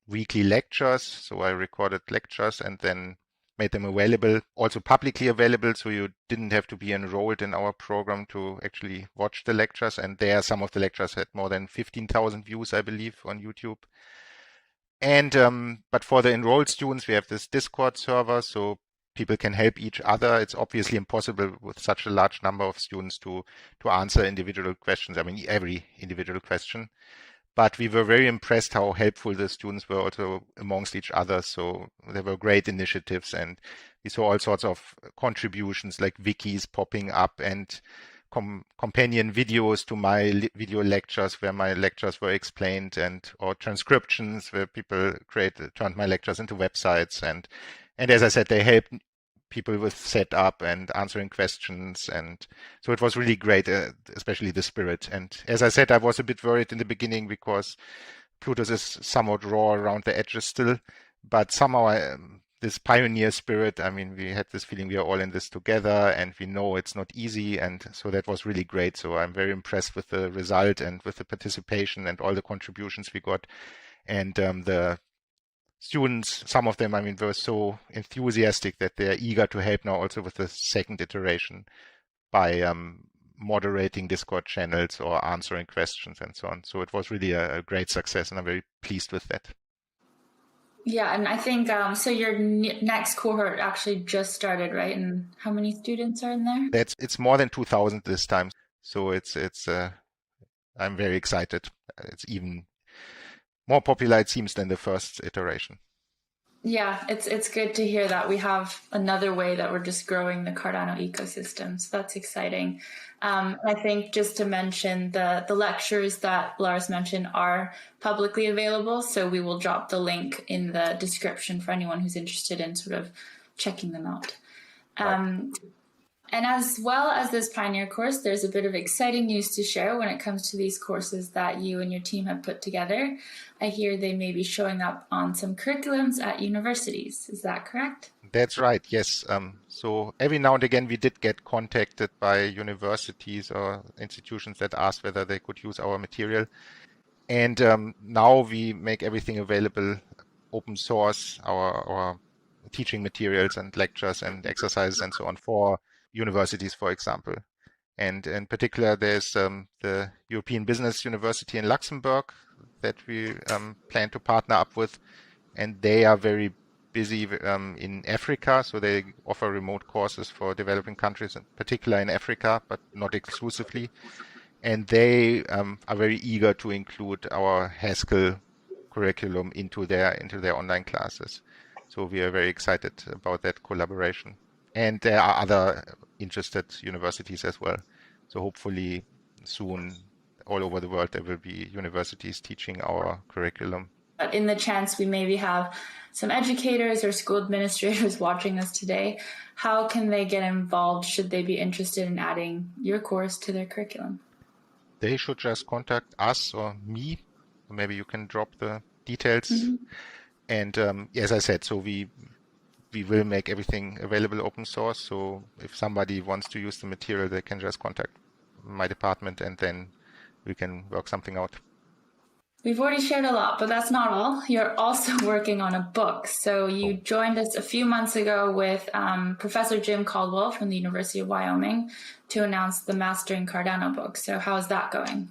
weekly lectures. So I recorded lectures and then made them available, also publicly available. So you didn't have to be enrolled in our program to actually watch the lectures. And there, some of the lectures had more than 15,000 views, I believe, on YouTube. And but for the enrolled students, we have this Discord server, so people can help each other. It's obviously impossible with such a large number of students to answer individual questions. I mean, every individual question. But we were very impressed how helpful the students were also amongst each other. So there were great initiatives, and we saw all sorts of contributions like wikis popping up and companion videos to my video lectures where my lectures were explained, and or transcriptions where people turned my lectures into websites. And as I said, they helped people with setup and answering questions. And so it was really great, especially the spirit. And as I said, I was a bit worried in the beginning because Plutus is somewhat raw around the edges still, but somehow this pioneer spirit, I mean, we had this feeling we are all in this together and we know it's not easy. And so that was really great. So I'm very impressed with the result and with the participation and all the contributions we got. And the students, some of them, I mean, were so enthusiastic that they're eager to help now also with the second iteration by moderating Discord channels or answering questions and so on. So it was really a great success, and I'm very pleased with that. Yeah, and I think, so your next cohort actually just started, right? And how many students are in there? It's more than 2,000 this time. So I'm very excited. It's even more popular, it seems, than the first iteration. Yeah, it's good to hear that we have another way that we're just growing the Cardano ecosystem. So that's exciting. I think just to mention the lectures that Lars mentioned are publicly available. So we will drop the link in the description for anyone who's interested in sort of checking them out. And as well as this Pioneer course, there's a bit of exciting news to share when it comes to these courses that you and your team have put together. I hear they may be showing up on some curriculums at universities. Is that correct? That's right, yes. So every now and again, we did get contacted by universities or institutions that asked whether they could use our material. And now we make everything available open source, our teaching materials and lectures and exercises and so on for universities, for example. And in particular, there's the European Business University in Luxembourg that we plan to partner up with, and they are very busy in Africa, so they offer remote courses for developing countries, in particular in Africa, but not exclusively. And they are very eager to include our Haskell curriculum into their online classes. So we are very excited about that collaboration. And there are other interested universities as well. So hopefully soon all over the world there will be universities teaching our curriculum. But in the chance we maybe have some educators or school administrators watching us today, how can they get involved should they be interested in adding your course to their curriculum? They should just contact us or me. Maybe you can drop the details. Mm-hmm. And as I said, so we will make everything available open source. So if somebody wants to use the material, they can just contact my department and then we can work something out. We've already shared a lot, but that's not all. You're also working on a book. So you joined us a few months ago with Professor Jim Caldwell from the University of Wyoming to announce the Mastering Cardano book. So how is that going?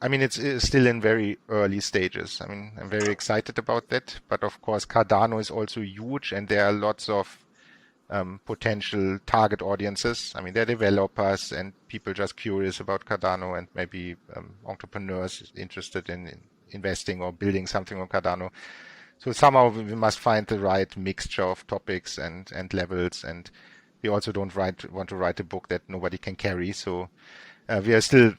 I mean, it's still in very early stages. I mean, I'm very excited about that. But of course, Cardano is also huge and there are lots of potential target audiences. I mean, they're developers and people just curious about Cardano and maybe entrepreneurs interested in investing or building something on Cardano. So somehow we must find the right mixture of topics and levels. And we also don't want to write a book that nobody can carry. So we are still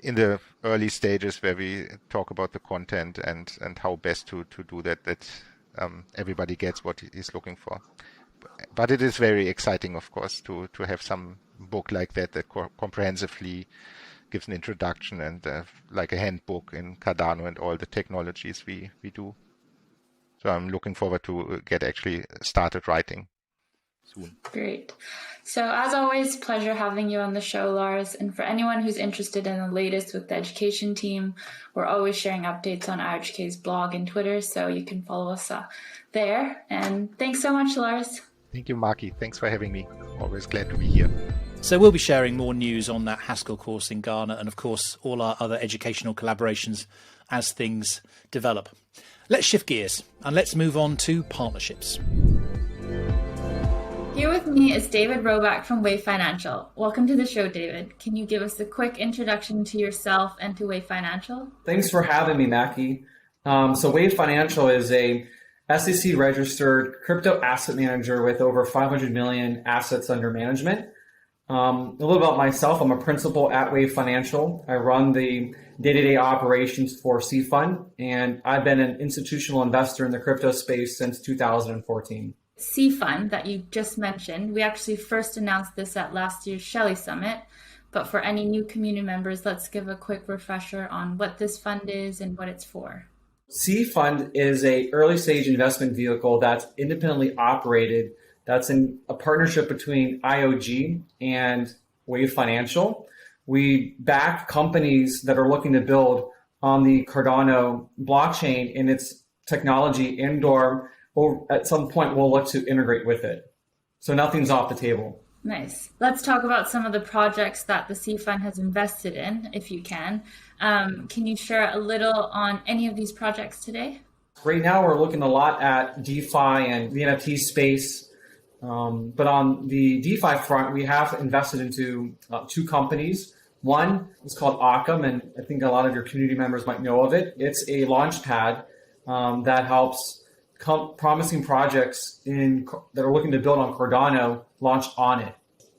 in the early stages where we talk about the content and how best to do that everybody gets what he's looking for. But it is very exciting, of course, to have some book like that comprehensively gives an introduction and like a handbook in Cardano and all the technologies we do. So I'm looking forward to get actually started writing. soon. Great. So as always, pleasure having you on the show, Lars. And for anyone who's interested in the latest with the education team, we're always sharing updates on IOHK's blog and Twitter, so you can follow us there. And thanks so much, Lars. Thank you, Marky. Thanks for having me. Always glad to be here. So we'll be sharing more news on that Haskell course in Ghana and, of course, all our other educational collaborations as things develop. Let's shift gears and let's move on to partnerships. Here with me is David Roback from Wave Financial. Welcome to the show, David. Can you give us a quick introduction to yourself and to Wave Financial? Thanks for having me, Mackie. So Wave Financial is a SEC-registered crypto asset manager with over 500 million assets under management. A little about myself. I'm a principal at Wave Financial. I run the day-to-day operations for C-Fund, and I've been an institutional investor in the crypto space since 2014. C-Fund that you just mentioned, we actually first announced this at last year's Shelley Summit, but for any new community members, let's give a quick refresher on what this fund is and what it's for. C-Fund is a early stage investment vehicle that's independently operated, that's in a partnership between IOG and Wave Financial. We back companies that are looking to build on the Cardano blockchain and its technology and/or at some point we'll look to integrate with it. So nothing's off the table. Nice. Let's talk about some of the projects that the C-Fund has invested in, if you can. Can you share a little on any of these projects today? Right now we're looking a lot at DeFi and the NFT space. But on the DeFi front, we have invested into two companies. One is called Occam, and I think a lot of your community members might know of it. It's a launch pad that helps promising projects that are looking to build on Cardano launch on it.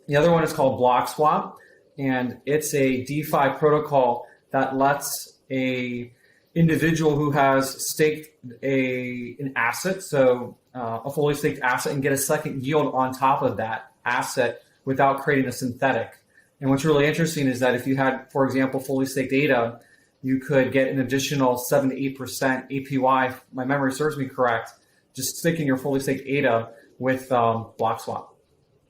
The other one is called BlockSwap, and it's a DeFi protocol that lets a individual who has staked an asset, so a fully staked asset, and get a second yield on top of that asset without creating a synthetic. And what's really interesting is that if you had, for example, fully staked ADA, you could get an additional 7 to 8% APY, if my memory serves me correct, just staking your fully staked ADA with BlockSwap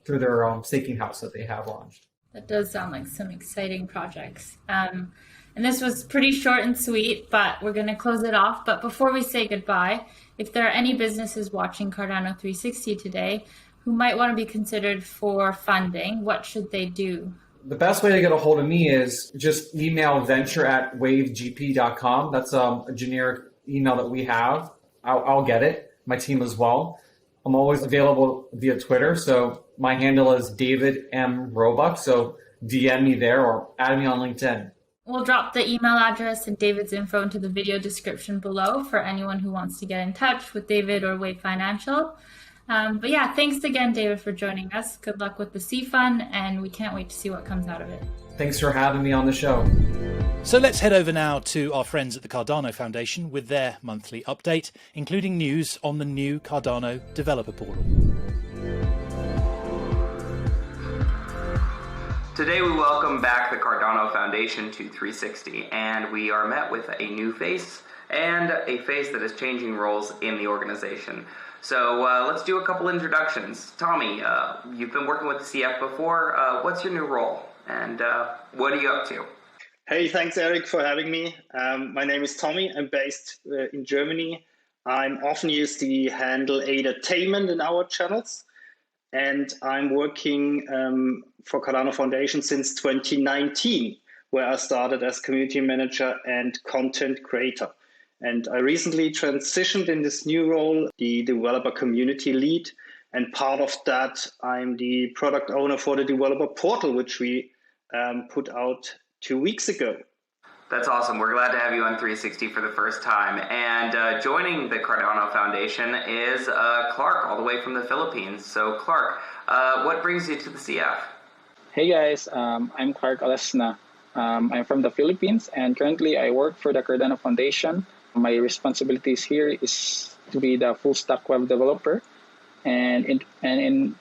through their staking house that they have launched. That does sound like some exciting projects. And this was pretty short and sweet, but we're going to close it off. But before we say goodbye, if there are any businesses watching Cardano 360 today who might want to be considered for funding, what should they do? The best way to get a hold of me is just email venture@wavegp.com. That's a generic email that we have. I'll get it, my team as well. I'm always available via Twitter. So my handle is David M. Roebuck. So DM me there or add me on LinkedIn. We'll drop the email address and David's info into the video description below for anyone who wants to get in touch with David or Wave Financial. But yeah, thanks again, David, for joining us. Good luck with the C-Fund, and we can't wait to see what comes out of it. Thanks for having me on the show. So let's head over now to our friends at the Cardano Foundation with their monthly update, including news on the new Cardano developer portal. Today we welcome back the Cardano Foundation to 360, and we are met with a new face and a face that is changing roles in the organization. So let's do a couple introductions. Tommy, you've been working with the CF before. What's your new role, and what are you up to? Hey, thanks, Eric, for having me. My name is Tommy. I'm based in Germany. I'm often used the handle Entertainment in our channels, and I'm working for Cardano Foundation since 2019, where I started as community manager and content creator. And I recently transitioned in this new role, the developer community lead. And part of that, I'm the product owner for the developer portal, which we put out 2 weeks ago. That's awesome. We're glad to have you on 360 for the first time. And joining the Cardano Foundation is Clark, all the way from the Philippines. So Clark, what brings you to the CF? Hey guys, I'm Clark Alesna. I'm from the Philippines, and currently I work for the Cardano Foundation. My responsibilities here is to be the full stack web developer. And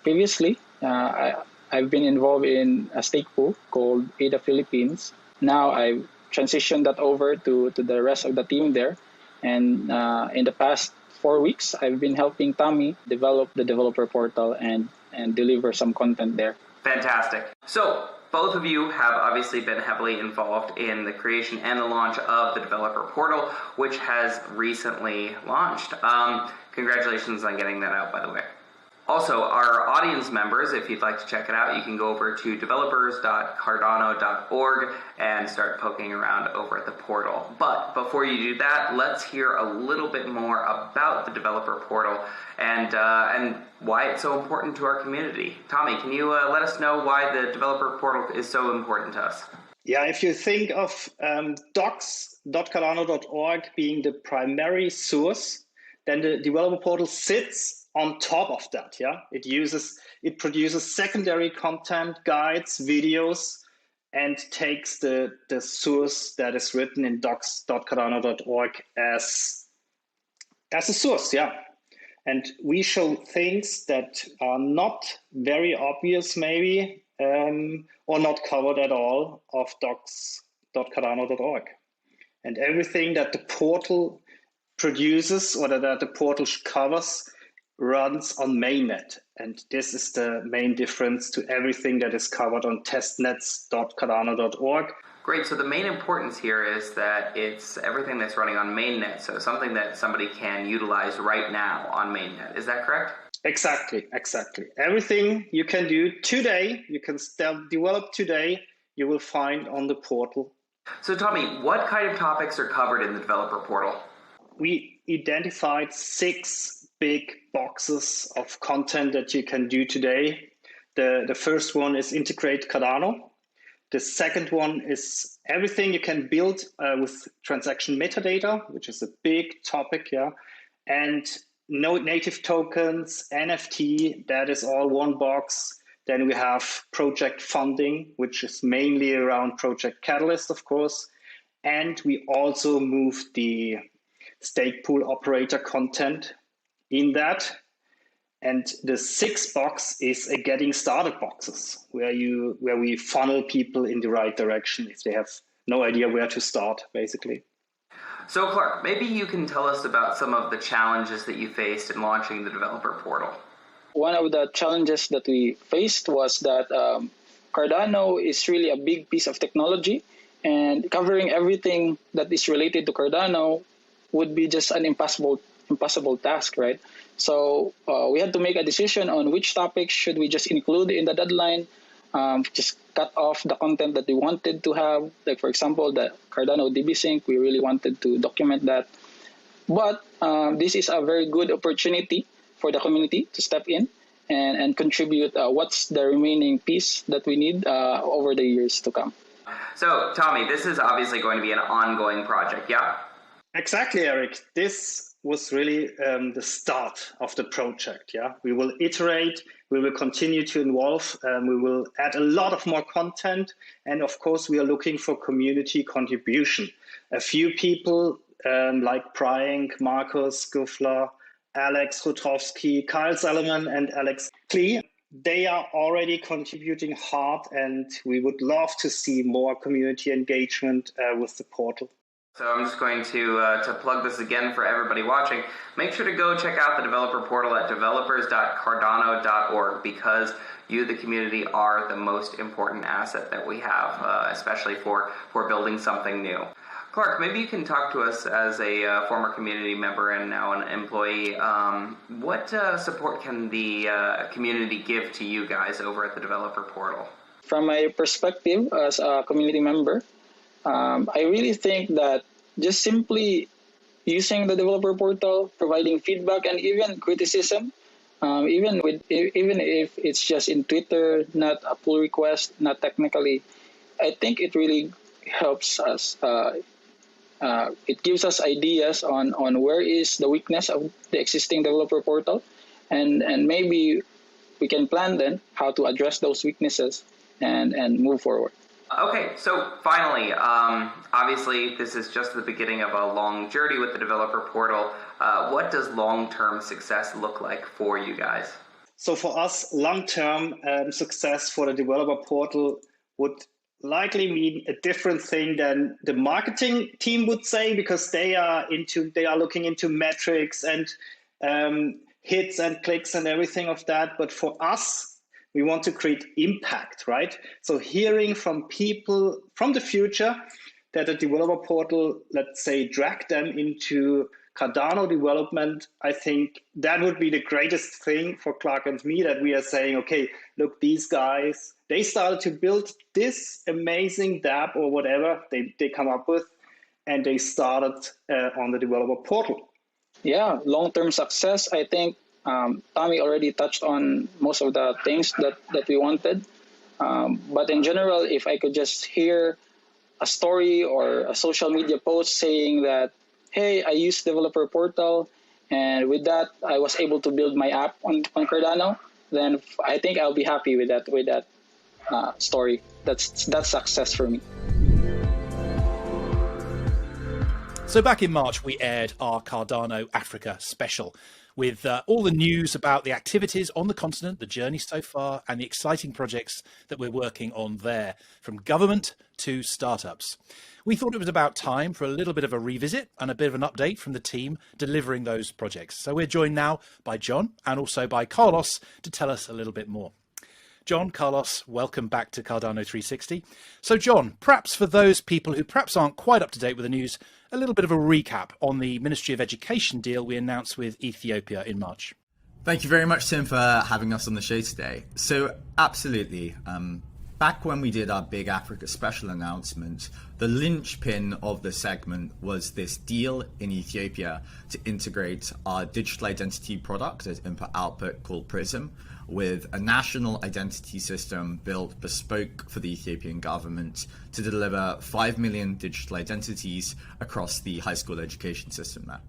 previously, I've been involved in a Stakepool called Ada Philippines. Now I've transitioned that over to the rest of the team there. And in the past 4 weeks, I've been helping Tommy develop the developer portal and and deliver some content there. Fantastic. So both of you have obviously been heavily involved in the creation and the launch of the developer portal, which has recently launched. Congratulations on getting that out, by the way. Also, our audience members, if you'd like to check it out, you can go over to developers.cardano.org and start poking around over at the portal. But before you do that, let's hear a little bit more about the developer portal and why it's so important to our community. Tommy, can you let us know why the developer portal is so important to us? Yeah, if you think of docs.cardano.org being the primary source, then the developer portal sits on top of that. Yeah, it produces secondary content, guides, videos, and takes the source that is written in docs.cardano.org as a source. Yeah, and we show things that are not very obvious, maybe, or not covered at all of docs.cardano.org, and everything that the portal produces or that the portal covers runs on mainnet. And this is the main difference to everything that is covered on testnets.cardano.org. Great. So the main importance here is that it's everything that's running on mainnet. So something that somebody can utilize right now on mainnet. Is that correct? Exactly. Everything you can do today, you can still develop today, you will find on the portal. So Tommy, what kind of topics are covered in the developer portal? We identified 6 big boxes of content that you can do today. The first one is integrate Cardano. The second one is everything you can build with transaction metadata, which is a big topic, yeah. And native tokens, NFT, that is all one box. Then we have project funding, which is mainly around Project Catalyst, of course. And we also moved the Stakepool operator content in that. And the 6th box is a getting started boxes where we funnel people in the right direction if they have no idea where to start, basically. So Clark, maybe you can tell us about some of the challenges that you faced in launching the developer portal. One of the challenges that we faced was that Cardano is really a big piece of technology, and covering everything that is related to Cardano would be just an impossible task, right? So we had to make a decision on which topics should we just include in the deadline, just cut off the content that we wanted to have. Like, for example, the Cardano DB Sync, we really wanted to document that. But this is a very good opportunity for the community to step in and contribute what's the remaining piece that we need over the years to come. So, Tommy, this is obviously going to be an ongoing project, yeah? Exactly, Eric. This was really the start of the project. Yeah, we will iterate, we will continue to evolve, we will add a lot of more content, and of course, we are looking for community contribution. A few people like Prying, Marcus Guffler, Alex Rutrovsky, Kyle Salomon, and Alex Klee. They are already contributing hard, and we would love to see more community engagement with the portal. So I'm just going to plug this again for everybody watching. Make sure to go check out the developer portal at developers.cardano.org because you, the community, are the most important asset that we have, especially for building something new. Clark, maybe you can talk to us as a former community member and now an employee. What support can the community give to you guys over at the developer portal? From my perspective as a community member, I really think that just simply using the developer portal, providing feedback and even criticism, even if it's just in Twitter, not a pull request, not technically, I think it really helps us. It gives us ideas on where is the weakness of the existing developer portal, and maybe we can plan then how to address those weaknesses and move forward. Okay, so finally, obviously this is just the beginning of a long journey with the developer portal. What does long-term success look like for you guys? So for us, long-term success for the developer portal would likely mean a different thing than the marketing team would say, because they are looking into metrics and hits and clicks and everything of that. But for us, we want to create impact, right? So hearing from people from the future that the developer portal, let's say, drag them into Cardano development, I think that would be the greatest thing for Clark and me, that we are saying, okay, look, these guys, they started to build this amazing dApp or whatever they come up with, and they started on the developer portal. Yeah, long-term success. I think Tommy already touched on most of the things that we wanted. But in general, if I could just hear a story or a social media post saying that, hey, I used developer portal, and with that, I was able to build my app on Cardano, then I think I'll be happy with that story. That's success for me. So back in March, we aired our Cardano Africa special with all the news about the activities on the continent, the journey so far, and the exciting projects that we're working on there, from government to startups. We thought it was about time for a little bit of a revisit and a bit of an update from the team delivering those projects. So we're joined now by John and also by Carlos to tell us a little bit more. John, Carlos, welcome back to Cardano 360. So John, perhaps for those people who perhaps aren't quite up to date with the news, a little bit of a recap on the Ministry of Education deal we announced with Ethiopia in March. Thank you very much, Tim, for having us on the show today. So absolutely, back when we did our big Africa special announcement, the linchpin of the segment was this deal in Ethiopia to integrate our digital identity product as input-output called Prism with a national identity system built bespoke for the Ethiopian government to deliver 5 million digital identities across the high school education system there.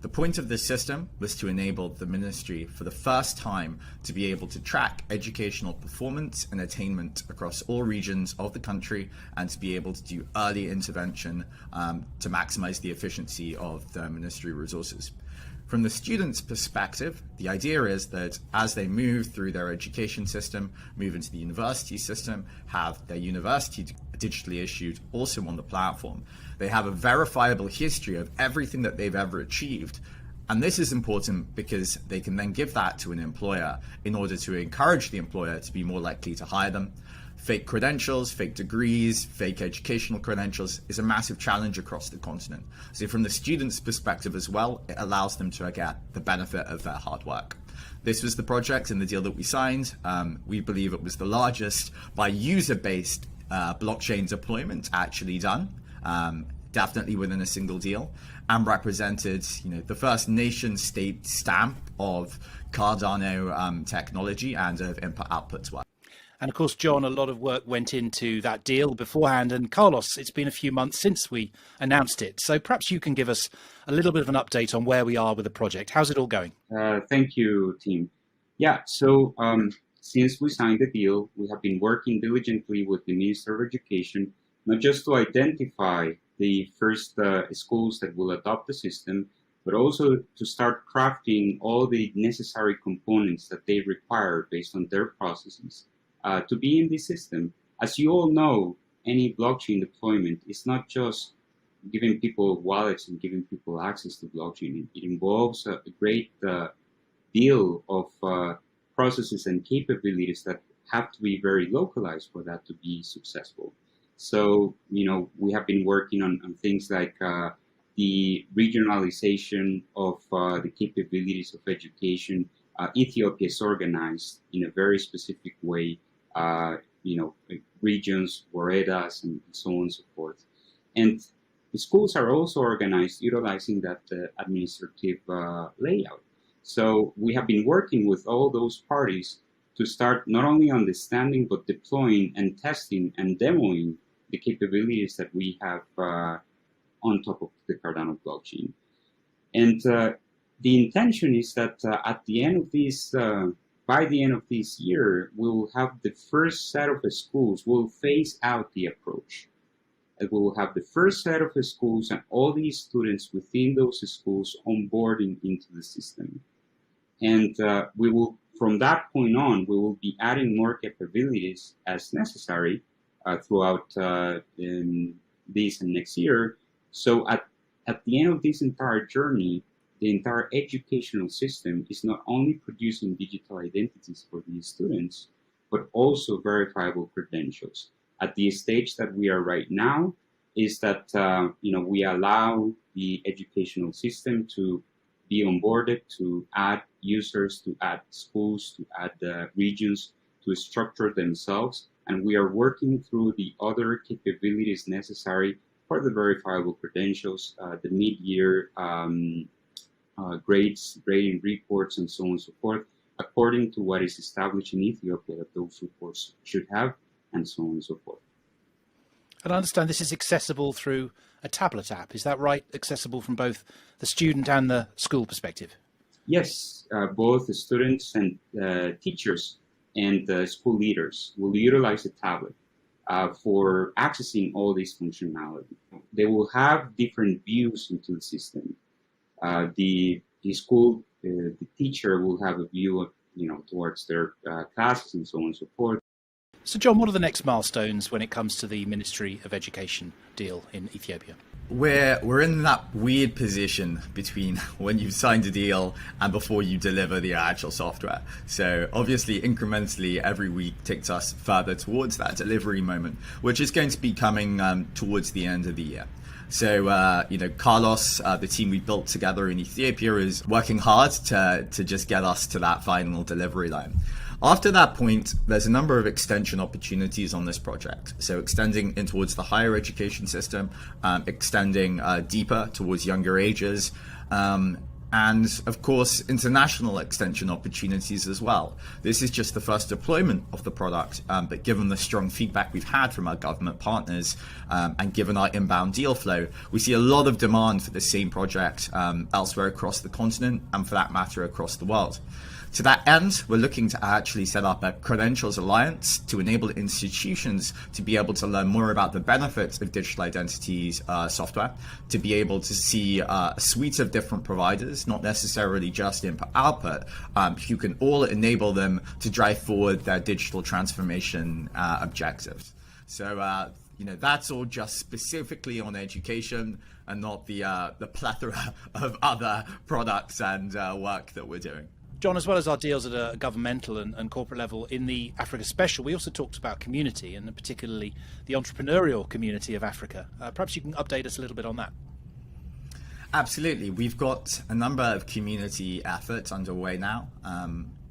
The point of this system was to enable the ministry for the first time to be able to track educational performance and attainment across all regions of the country and to be able to do early intervention to maximize the efficiency of the ministry resources. From the students' perspective, the idea is that as they move through their education system, move into the university system, have their university digitally issued also on the platform, they have a verifiable history of everything that they've ever achieved. And this is important because they can then give that to an employer in order to encourage the employer to be more likely to hire them. Fake credentials, fake degrees, fake educational credentials is a massive challenge across the continent. So from the students' perspective as well, it allows them to get the benefit of their hard work. This was the project and the deal that we signed. We believe it was the largest by user-based blockchain deployment actually done, definitely within a single deal, and represented the first nation-state stamp of Cardano technology and of input-output work. And of course, John, a lot of work went into that deal beforehand. And Carlos, it's been a few months since we announced it. So perhaps you can give us a little bit of an update on where we are with the project. How's it all going? Thank you, team. Yeah, so since we signed the deal, we have been working diligently with the Minister of Education, not just to identify the first schools that will adopt the system, but also to start crafting all the necessary components that they require based on their processes. To be in this system. As you all know, any blockchain deployment is not just giving people wallets and giving people access to blockchain. It involves a great deal of processes and capabilities that have to be very localized for that to be successful. So, we have been working on things like the regionalization of the capabilities of education. Ethiopia is organized in a very specific way. Regions, waredas, and so on and so forth. And the schools are also organized utilizing that administrative layout. So we have been working with all those parties to start not only understanding, but deploying and testing and demoing the capabilities that we have on top of the Cardano blockchain. And the intention is that at the end of this by the end of this year, we'll have the first set of schools, we'll phase out the approach. And we will have the first set of schools and all these students within those schools onboarding into the system. And we will, from that point on, we will be adding more capabilities as necessary throughout this and next year. So at the end of this entire journey, the entire educational system is not only producing digital identities for these students, but also verifiable credentials. At the stage that we are right now is that we allow the educational system to be onboarded, to add users, to add schools, to add regions, to structure themselves. And we are working through the other capabilities necessary for the verifiable credentials, the mid-year grades, grading reports, and so on and so forth, according to what is established in Ethiopia that those reports should have, and so on and so forth. And I understand this is accessible through a tablet app. Is that right? Accessible from both the student and the school perspective? Yes, both the students and teachers and school leaders will utilize a tablet for accessing all this functionality. They will have different views into the system. The school, the teacher will have a view of, towards their classes and so on and so forth. So, John, what are the next milestones when it comes to the Ministry of Education deal in Ethiopia? We're in that weird position between when you've signed a deal and before you deliver the actual software. So obviously, incrementally, every week takes us further towards that delivery moment, which is going to be coming towards the end of the year. So, Carlos, the team we built together in Ethiopia, is working hard to just get us to that final delivery line. After that point, there's a number of extension opportunities on this project. So extending in towards the higher education system, extending deeper towards younger ages, and of course, international extension opportunities as well. This is just the first deployment of the product, but given the strong feedback we've had from our government partners and given our inbound deal flow, we see a lot of demand for the same project elsewhere across the continent and for that matter across the world. To that end, we're looking to actually set up a Credentials Alliance to enable institutions to be able to learn more about the benefits of digital identities software, to be able to see a suite of different providers, not necessarily just input-output, who can all enable them to drive forward their digital transformation objectives. So, that's all just specifically on education and not the plethora of other products and work that we're doing. John, as well as our deals at a governmental and corporate level in the Africa Special, we also talked about community and particularly the entrepreneurial community of Africa. Perhaps you can update us a little bit on that. Absolutely. We've got a number of community efforts underway now.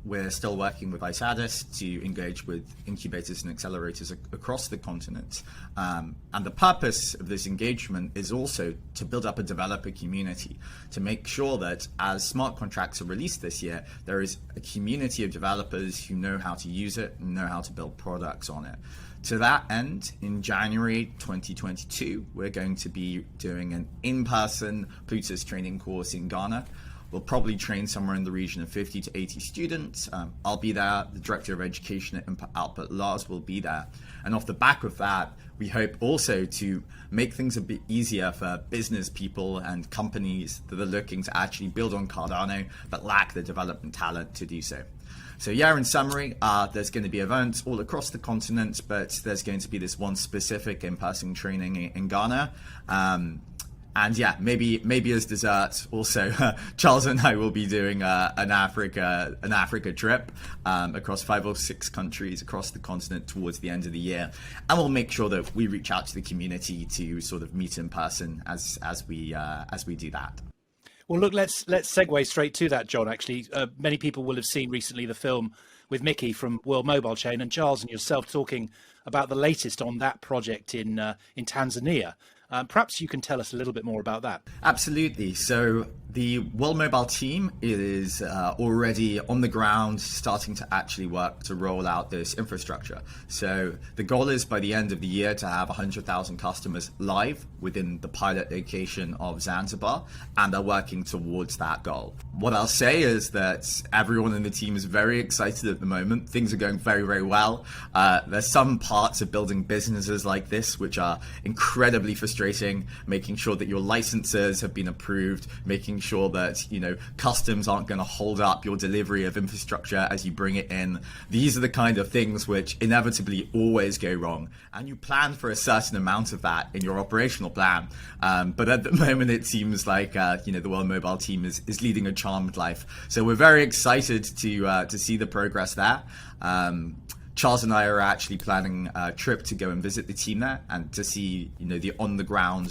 We're still working with ISADIS to engage with incubators and accelerators across the continent. And the purpose of this engagement is also to build up a developer community, to make sure that as smart contracts are released this year, there is a community of developers who know how to use it and know how to build products on it. To that end, in January 2022, we're going to be doing an in-person Plutus training course in Ghana. We'll probably train somewhere in the region of 50 to 80 students. I'll be there. The Director of Education at Input Output, Lars, will be there. And off the back of that, we hope also to make things a bit easier for business people and companies that are looking to actually build on Cardano but lack the development talent to do so. So yeah, in summary, there's going to be events all across the continent, but there's going to be this one specific in-person training in Ghana. And yeah, maybe as dessert, also Charles and I will be doing an Africa trip across 5 or 6 countries across the continent towards the end of the year, and we'll make sure that we reach out to the community to sort of meet in person as we do that. Well, look, let's segue straight to that, John. Actually, many people will have seen recently the film with Mickey from World Mobile Chain, and Charles and yourself talking about the latest on that project in Tanzania. Perhaps you can tell us a little bit more about that. Absolutely. So the World Mobile team is already on the ground, starting to actually work to roll out this infrastructure. So the goal is by the end of the year to have 100,000 customers live within the pilot location of Zanzibar, and they're working towards that goal. What I'll say is that everyone in the team is very excited at the moment. Things are going very, very well. There's some parts of building businesses like this, which are incredibly frustrating, making sure that your licenses have been approved, making sure that, you know, customs aren't going to hold up your delivery of infrastructure as you bring it in. These are the kind of things which inevitably always go wrong. And you plan for a certain amount of that in your operational plan. But at the moment, it seems like, you know, the World Mobile team is leading a charmed life. So we're very excited to see the progress there. Charles and I are actually planning a trip to go and visit the team there and to see, you know, the on the ground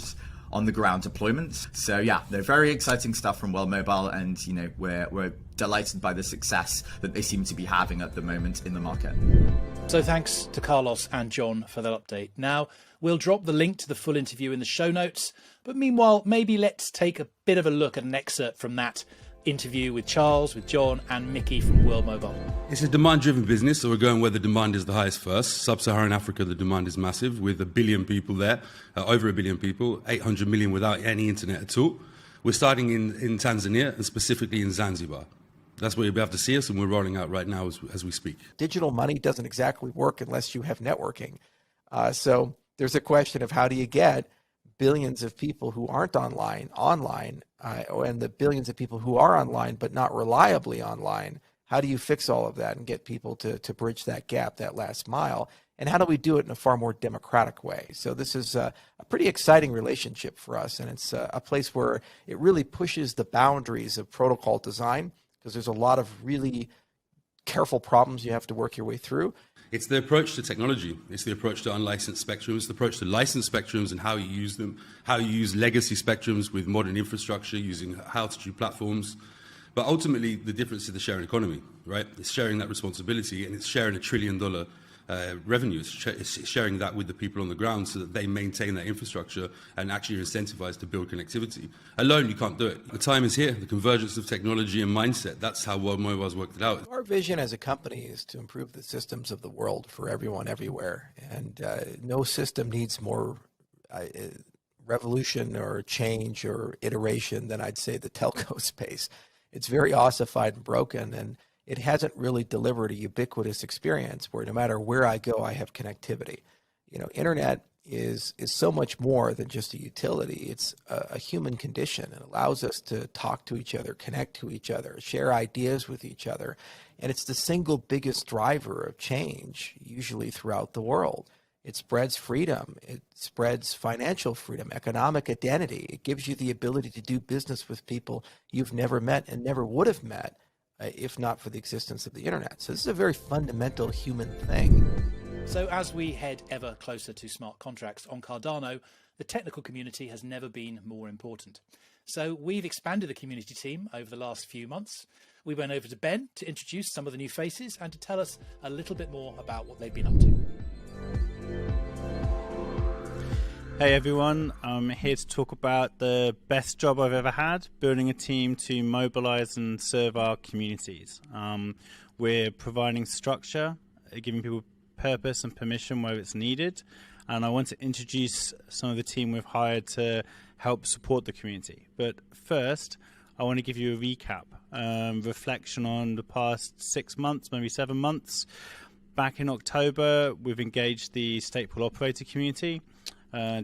deployments. So yeah, they're very exciting stuff from World Mobile, and you know, we're delighted by the success that they seem to be having at the moment in the market. So thanks to Carlos and John for that update. Now we'll drop the link to the full interview in the show notes, but meanwhile, maybe let's take a bit of a look at an excerpt from that interview with Charles, with John and Mickey from World Mobile. It's a demand-driven business, so we're going where the demand is the highest first. Sub-Saharan Africa, the demand is massive, with 1 billion people there, over 1 billion people, 800 million without any internet at all. We're starting in Tanzania, and specifically in Zanzibar. That's where you'll be able to see us, and we're rolling out right now as we speak. Digital money doesn't exactly work unless you have networking. So there's a question of how do you get billions of people who aren't online, and the billions of people who are online but not reliably online. How do you fix all of that and get people to bridge that gap, that last mile? And how do we do it in a far more democratic way? So this is a pretty exciting relationship for us, and it's a place where it really pushes the boundaries of protocol design, because there's a lot of really careful problems you have to work your way through. It's the approach to technology. It's the approach to unlicensed spectrums. It's the approach to licensed spectrums and how you use them, how you use legacy spectrums with modern infrastructure using altitude platforms. But ultimately, the difference is the sharing economy, right? It's sharing that responsibility, and it's sharing $1 trillion revenue. It's sharing that with the people on the ground so that they maintain that infrastructure and actually are incentivized to build connectivity. Alone, you can't do it. The time is here. The convergence of technology and mindset. That's how World Mobile's worked it out. Our vision as a company is to improve the systems of the world for everyone, everywhere. And no system needs more revolution or change or iteration than, I'd say, the telco space. It's very ossified and broken, and it hasn't really delivered a ubiquitous experience where no matter where I go, I have connectivity. You know, internet is so much more than just a utility. It's a human condition. It allows us to talk to each other, connect to each other, share ideas with each other. And it's the single biggest driver of change, usually throughout the world. It spreads freedom. It spreads financial freedom, economic identity. It gives you the ability to do business with people you've never met and never would have met if not for the existence of the internet. So this is a very fundamental human thing. So as we head ever closer to smart contracts on Cardano, the technical community has never been more important. So we've expanded the community team over the last few months. We went over to Ben to introduce some of the new faces and to tell us a little bit more about what they've been up to. Hey everyone, I'm here to talk about the best job I've ever had, building a team to mobilize and serve our communities. We're providing structure, giving people purpose and permission where it's needed, and I want to introduce some of the team we've hired to help support the community. But first, I want to give you a recap, reflection on the past 6 months, maybe 7 months. Back in October, we've engaged the Stakepool operator community.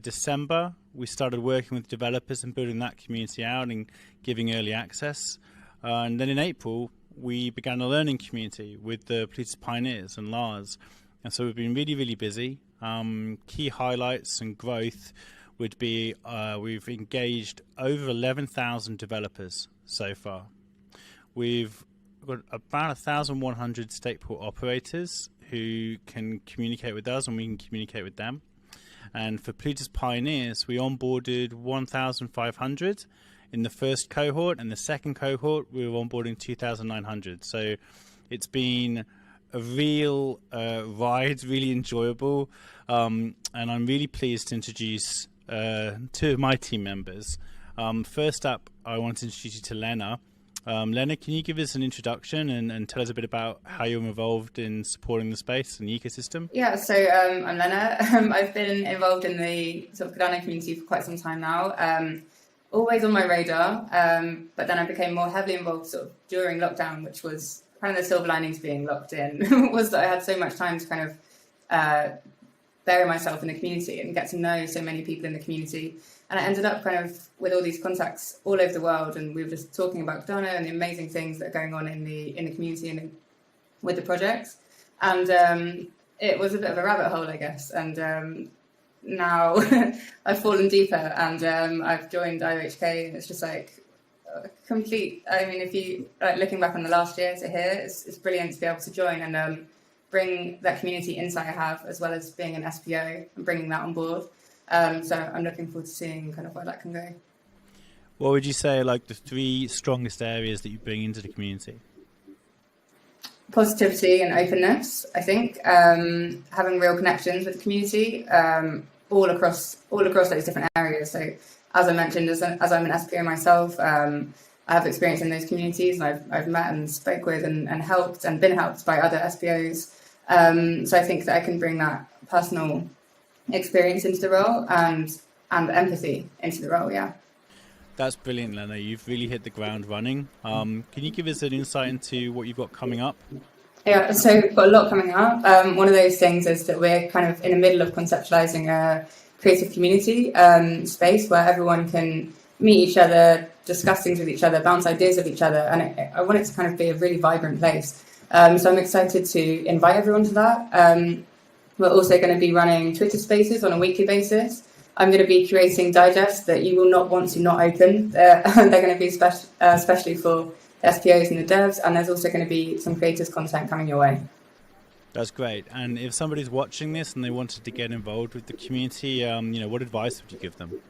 December, we started working with developers and building that community out and giving early access. And then in April, we began a learning community with the Plutus Pioneers and Lars. And so we've been really, really busy. Key highlights and growth would be we've engaged over 11,000 developers so far. We've got about 1,100 Stakepool operators who can communicate with us and we can communicate with them. And for Plutus Pioneers, we onboarded 1,500 in the first cohort, and the second cohort we were onboarding 2,900. So it's been a real ride, really enjoyable, and I'm really pleased to introduce two of my team members. First up, I want to introduce you to Lena. Lena, can you give us an introduction and tell us a bit about how you're involved in supporting the space and the ecosystem? Yeah, so I'm Lena. I've been involved in the sort of Cardano community for quite some time now. Always on my radar, but then I became more heavily involved sort of during lockdown, which was kind of the silver lining to being locked in, was that I had so much time to kind of bury myself in the community and get to know so many people in the community. And I ended up kind of with all these contacts all over the world, and we were just talking about Cardano and the amazing things that are going on in the community and with the projects. And it was a bit of a rabbit hole, I guess. And now I've fallen deeper, and I've joined IOHK, and it's just like complete. I mean, if you looking back on the last year to here, it's brilliant to be able to join and bring that community insight I have, as well as being an SPO and bringing that on board. So I'm looking forward to seeing kind of where that can go. What would you say like the 3 strongest areas that you bring into the community? Positivity and openness, I think. Having real connections with the community, all across those different areas. So as I mentioned, as I'm an SPO myself, I have experience in those communities, and I've met and spoke with and helped and been helped by other SPOs. So I think that I can bring that personal experience into the role and empathy into the role. Yeah. That's brilliant, Lena. You've really hit the ground running. Can you give us an insight into what you've got coming up? Yeah, so we've got a lot coming up. One of those things is that we're kind of in the middle of conceptualizing a creative community space where everyone can meet each other, discuss things with each other, bounce ideas with each other. And I want it to kind of be a really vibrant place. So I'm excited to invite everyone to that. We're also going to be running Twitter Spaces on a weekly basis. I'm going to be curating digests that you will not want to not open. They're going to be especially for the SPOs and the devs, and there's also going to be some creators content coming your way. That's great. And if somebody's watching this and they wanted to get involved with the community, what advice would you give them?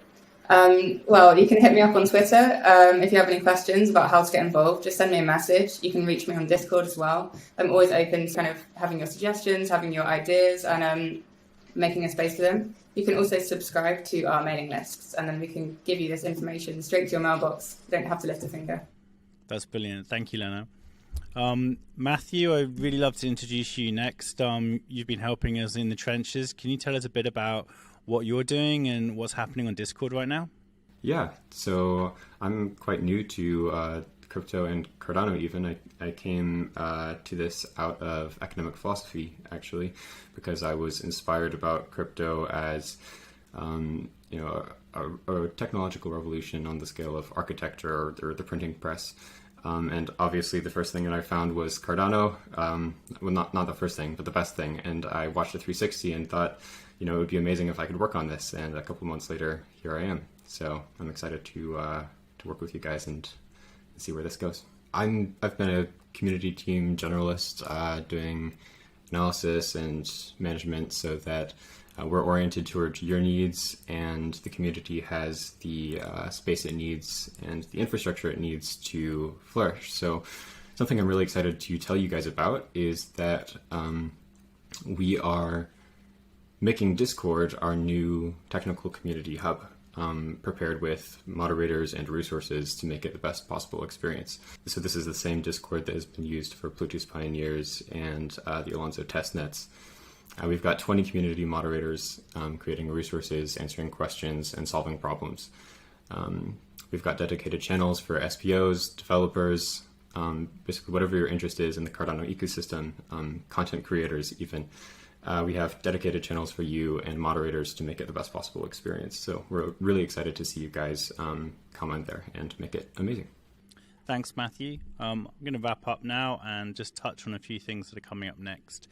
Well, you can hit me up on Twitter. If you have any questions about how to get involved, just send me a message. You can reach me on Discord as well. I'm always open to kind of having your suggestions, having your ideas, and making a space for them. You can also subscribe to our mailing lists, and then we can give you this information straight to your mailbox. You don't have to lift a finger. That's brilliant. Thank you, Lena. Matthew, I'd really love to introduce you next. You've been helping us in the trenches. Can you tell us a bit about what you're doing and what's happening on Discord right now? Yeah, so I'm quite new to crypto and Cardano even. I came to this out of academic philosophy, actually, because I was inspired about crypto as, a technological revolution on the scale of architecture or the printing press. And obviously the first thing that I found was Cardano. Well, not the first thing, but the best thing. And I watched the 360 and thought, it would be amazing if I could work on this. And a couple months later, here I am. So I'm excited to work with you guys and see where this goes. I've been a community team generalist, doing analysis and management so that we're oriented towards your needs, and the community has the space it needs and the infrastructure it needs to flourish. So something I'm really excited to tell you guys about is that we are making Discord our new technical community hub, prepared with moderators and resources to make it the best possible experience. So this is the same Discord that has been used for Bluetooth Pioneers and the Alonzo testnets. We've got 20 community moderators creating resources, answering questions, and solving problems. We've got dedicated channels for SPOs, developers, basically whatever your interest is in the Cardano ecosystem, content creators even. We have dedicated channels for you and moderators to make it the best possible experience. So we're really excited to see you guys come on there and make it amazing. Thanks, Matthew. I'm going to wrap up now and just touch on a few things that are coming up next.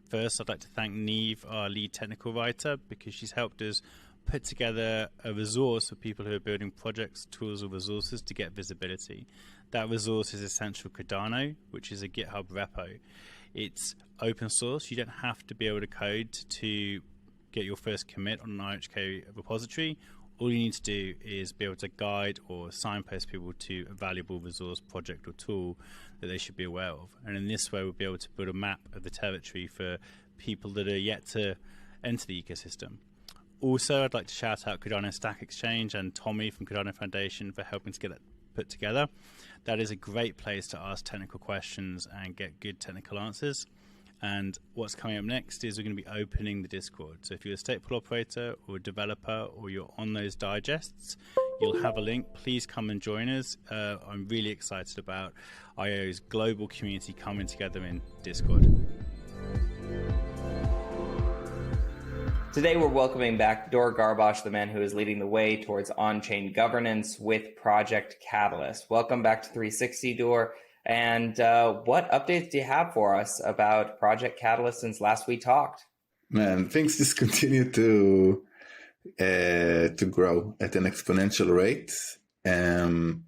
First, I'd like to thank Neve, our lead technical writer, because she's helped us put together a resource for people who are building projects, tools, or resources to get visibility. That resource is Essential Cardano, which is a GitHub repo. It's open source. You don't have to be able to code to get your first commit on an IOHK repository. All you need to do is be able to guide or signpost people to a valuable resource, project, or tool that they should be aware of. And in this way, we'll be able to build a map of the territory for people that are yet to enter the ecosystem. Also, I'd like to shout out Cardano Stack Exchange and Tommy from Cardano Foundation for helping to get that put together. That is a great place to ask technical questions and get good technical answers. And what's coming up next is we're going to be opening the Discord. So if you're a Stakepool operator or a developer or you're on those digests, you'll have a link. Please come and join us. I'm really excited about IO's global community coming together in Discord. Today we're welcoming back Dor Garbosh, the man who is leading the way towards on-chain governance with Project Catalyst. Welcome back to 360, Dor. And what updates do you have for us about Project Catalyst since last we talked? Man, things just continue to grow at an exponential rate. I'm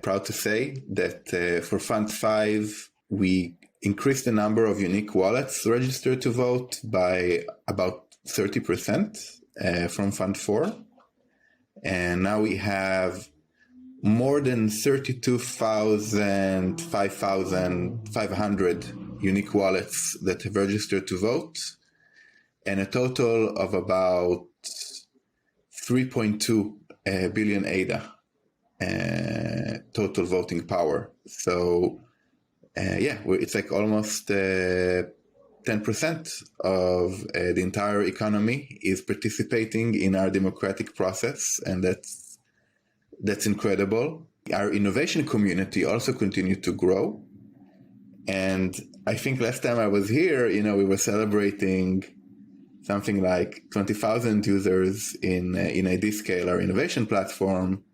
proud to say that for Fund 5, we increased the number of unique wallets registered to vote by about 30% from Fund 4. And now we have more than 5,500 unique wallets that have registered to vote, and a total of about 3.2 billion ADA total voting power. So, it's like almost 10% of the entire economy is participating in our democratic process, and that's incredible. Our innovation community also continued to grow. And I think last time I was here, we were celebrating something like 20,000 users in IDScale, our innovation platform.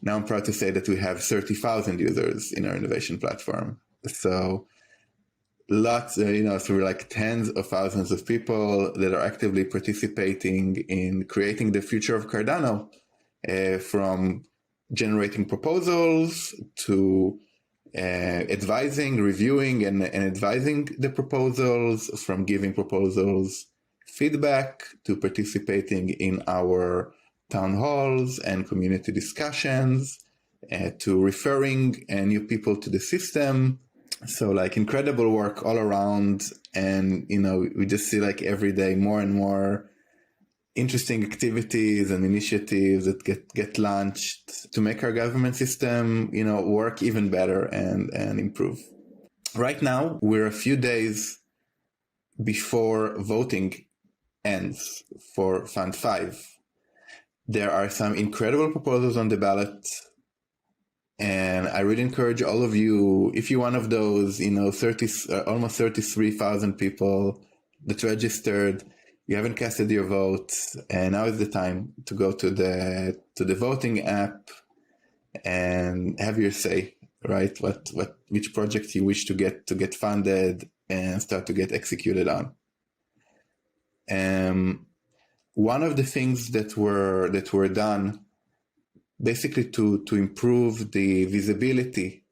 Now I'm proud to say that we have 30,000 users in our innovation platform. So lots, so we're like tens of thousands of people that are actively participating in creating the future of Cardano, from generating proposals to advising, reviewing, and advising the proposals, from giving proposals feedback to participating in our town halls and community discussions, to referring new people to the system. So like incredible work all around. And, we just see like every day more and more interesting activities and initiatives that get launched to make our government system, work even better and improve. Right now, we're a few days before voting ends for Fund 5. There are some incredible proposals on the ballot, and I really encourage all of you, if you're one of those, almost 33,000 people that registered, you haven't casted your vote, and now is the time to go to the voting app and have your say, right? Which project you wish to get funded and start to get executed on. One of the things that were done basically to improve the visibility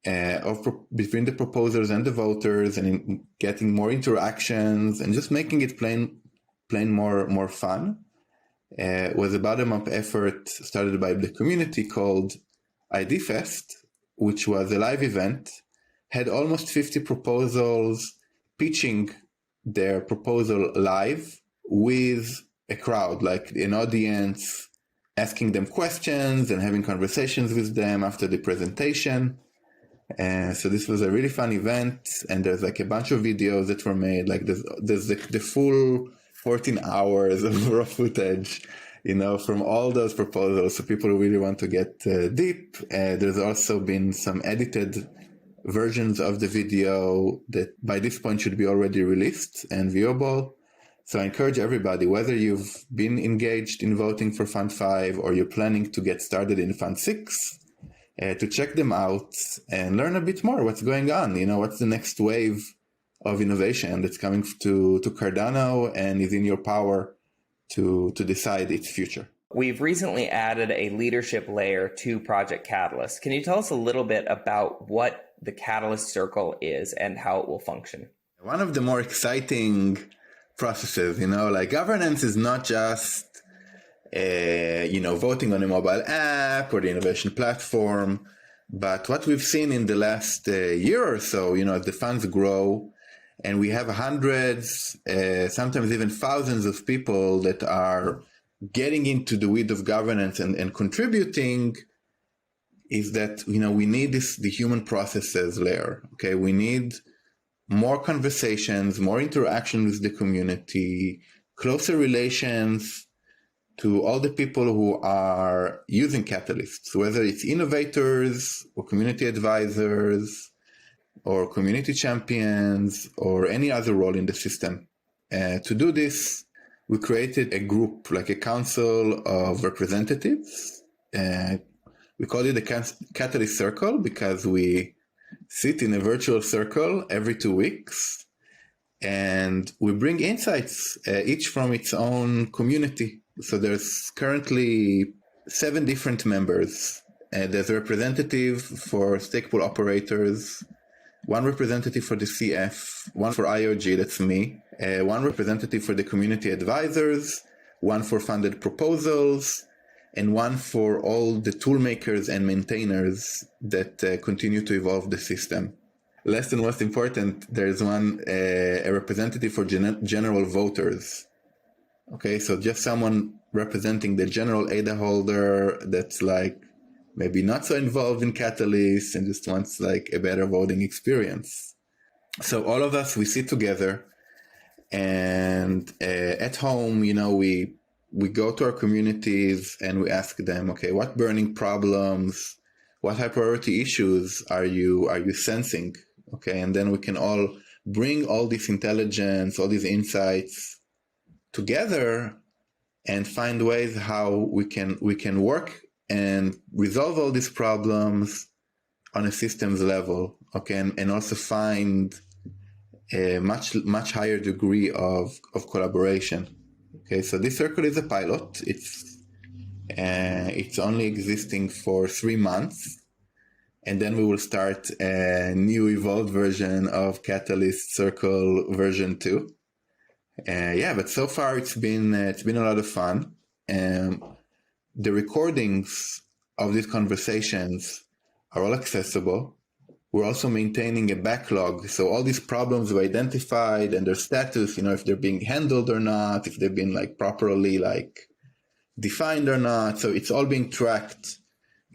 between the proposers and the voters, and in getting more interactions and just making it plain more fun, was a bottom-up effort started by the community called ID Fest, which was a live event, had almost 50 proposals pitching their proposal live with a crowd, like an audience, asking them questions and having conversations with them after the presentation. And so this was a really fun event, and there's like a bunch of videos that were made, like there's the full 14 hours of raw footage, from all those proposals. So people who really want to get deep. There's also been some edited versions of the video that by this point should be already released and viewable. So I encourage everybody, whether you've been engaged in voting for Fund 5 or you're planning to get started in Fund 6, to check them out and learn a bit more what's going on. What's the next wave of innovation that's coming to Cardano and is in your power to decide its future. We've recently added a leadership layer to Project Catalyst. Can you tell us a little bit about what the Catalyst Circle is and how it will function? One of the more exciting processes, like governance is not just, voting on a mobile app or the innovation platform, but what we've seen in the last year or so, as the funds grow, and we have hundreds, sometimes even thousands of people that are getting into the weeds of governance and contributing, is that, we need the human processes layer. Okay, we need more conversations, more interaction with the community, closer relations to all the people who are using Catalysts, whether it's innovators or community advisors or community champions or any other role in the system. To do this, we created a group, like a council of representatives. We call it the Catalyst Circle because we sit in a virtual circle every 2 weeks, and we bring insights, each from its own community. So there's currently 7 different members. There's a representative for Stakepool operators, 1 representative for the CF, 1 for IOG, that's me, 1 representative for the community advisors, 1 for funded proposals, and 1 for all the tool makers and maintainers that continue to evolve the system. Last and most important, there's a representative for general voters. Okay, so just someone representing the general ADA holder that's like maybe not so involved in Catalyst and just wants like a better voting experience. So all of us, we sit together, and at home, we go to our communities and we ask them, okay, what burning problems, what high priority issues are you sensing? Okay, and then we can all bring all this intelligence, all these insights together and find ways how we can work and resolve all these problems on a systems level. Okay, and also find a much higher degree of collaboration. Okay, so this circle is a pilot. It's only existing for 3 months, and then we will start a new evolved version of Catalyst Circle version 2. But so far it's been a lot of fun. The recordings of these conversations are all accessible. We're also maintaining a backlog, so all these problems we identified and their status, if they're being handled or not, if they've been properly defined or not. So it's all being tracked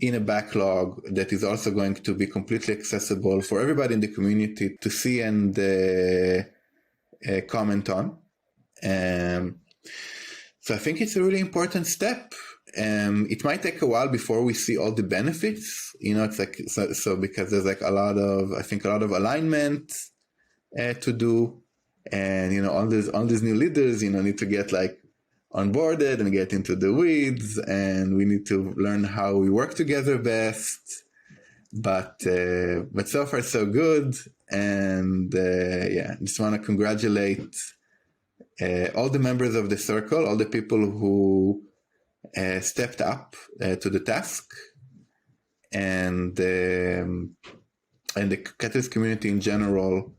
in a backlog that is also going to be completely accessible for everybody in the community to see and comment on. So I think it's a really important step. It might take a while before we see all the benefits. It's so because there's a lot of alignment to do, and all these new leaders need to get onboarded and get into the weeds, and we need to learn how we work together best. But so far so good, and just want to congratulate all the members of the circle, all the people who stepped up to the task, and the Catalyst community in general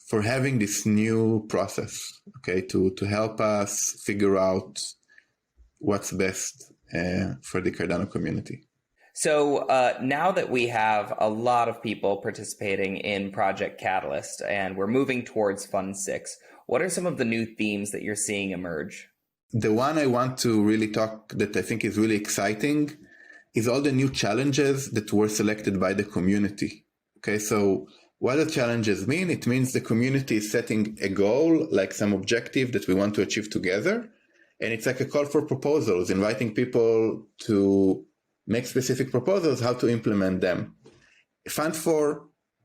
for having this new process, okay, to help us figure out what's best for the Cardano community. So now that we have a lot of people participating in Project Catalyst and we're moving towards Fund 6, what are some of the new themes that you're seeing emerge? The one I want to really talk that I think is really exciting is all the new challenges that were selected by the community. Okay, so what do challenges mean? It means the community is setting a goal, like some objective that we want to achieve together. And it's like a call for proposals, inviting people to make specific proposals, how to implement them. Fund 4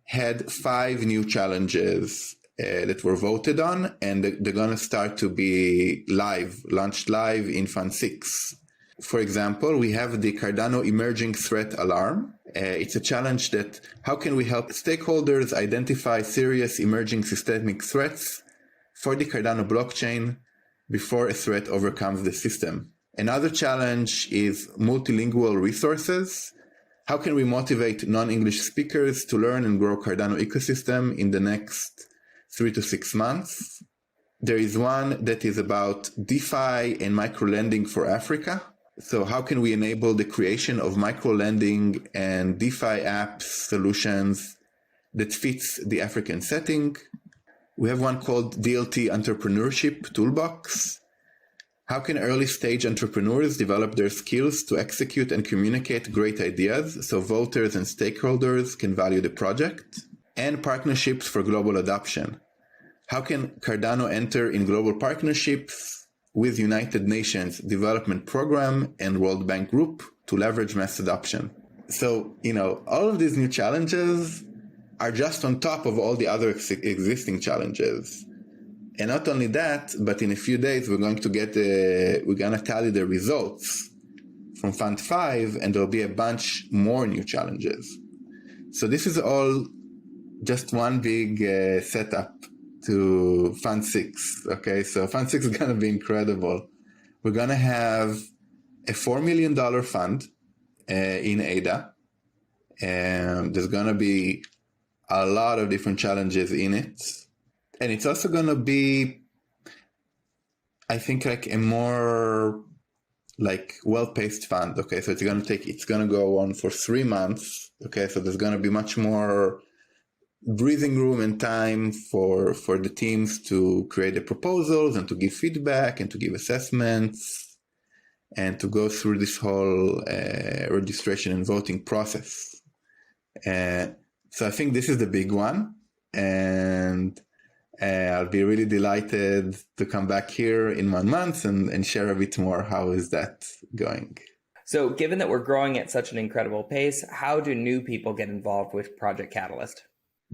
had 5 new challenges that were voted on, and they're going to start to be launched live in Fund 6. For example, we have the Cardano Emerging Threat Alarm. It's a challenge that how can we help stakeholders identify serious emerging systemic threats for the Cardano blockchain before a threat overcomes the system. Another challenge is multilingual resources. How can we motivate non-English speakers to learn and grow Cardano ecosystem in the next 3 to 6 months? There is one that is about DeFi and micro-lending for Africa. So how can we enable the creation of micro-lending and DeFi apps solutions that fits the African setting? We have one called DLT Entrepreneurship Toolbox. How can early stage entrepreneurs develop their skills to execute and communicate great ideas so voters and stakeholders can value the project? And partnerships for global adoption. How can Cardano enter in global partnerships with United Nations Development Program and World Bank Group to leverage mass adoption? So, all of these new challenges are just on top of all the other existing challenges. And not only that, but in a few days we're going to tally the results from Fund 5, and there'll be a bunch more new challenges. So this is all just one big setup to Fund 6. Okay, so Fund 6 is going to be incredible. We're going to have a $4 million fund in ADA. And there's going to be a lot of different challenges in it. And it's also going to be, I think, like a more like well-paced fund. Okay, so it's going to go on for 3 months. Okay, so there's going to be much more breathing room and time for the teams to create the proposals and to give feedback and to give assessments and to go through this whole registration and voting process. So I think this is the big one, and I'll be really delighted to come back here in 1 month and share a bit more. How is that going? So given that we're growing at such an incredible pace, how do new people get involved with Project Catalyst?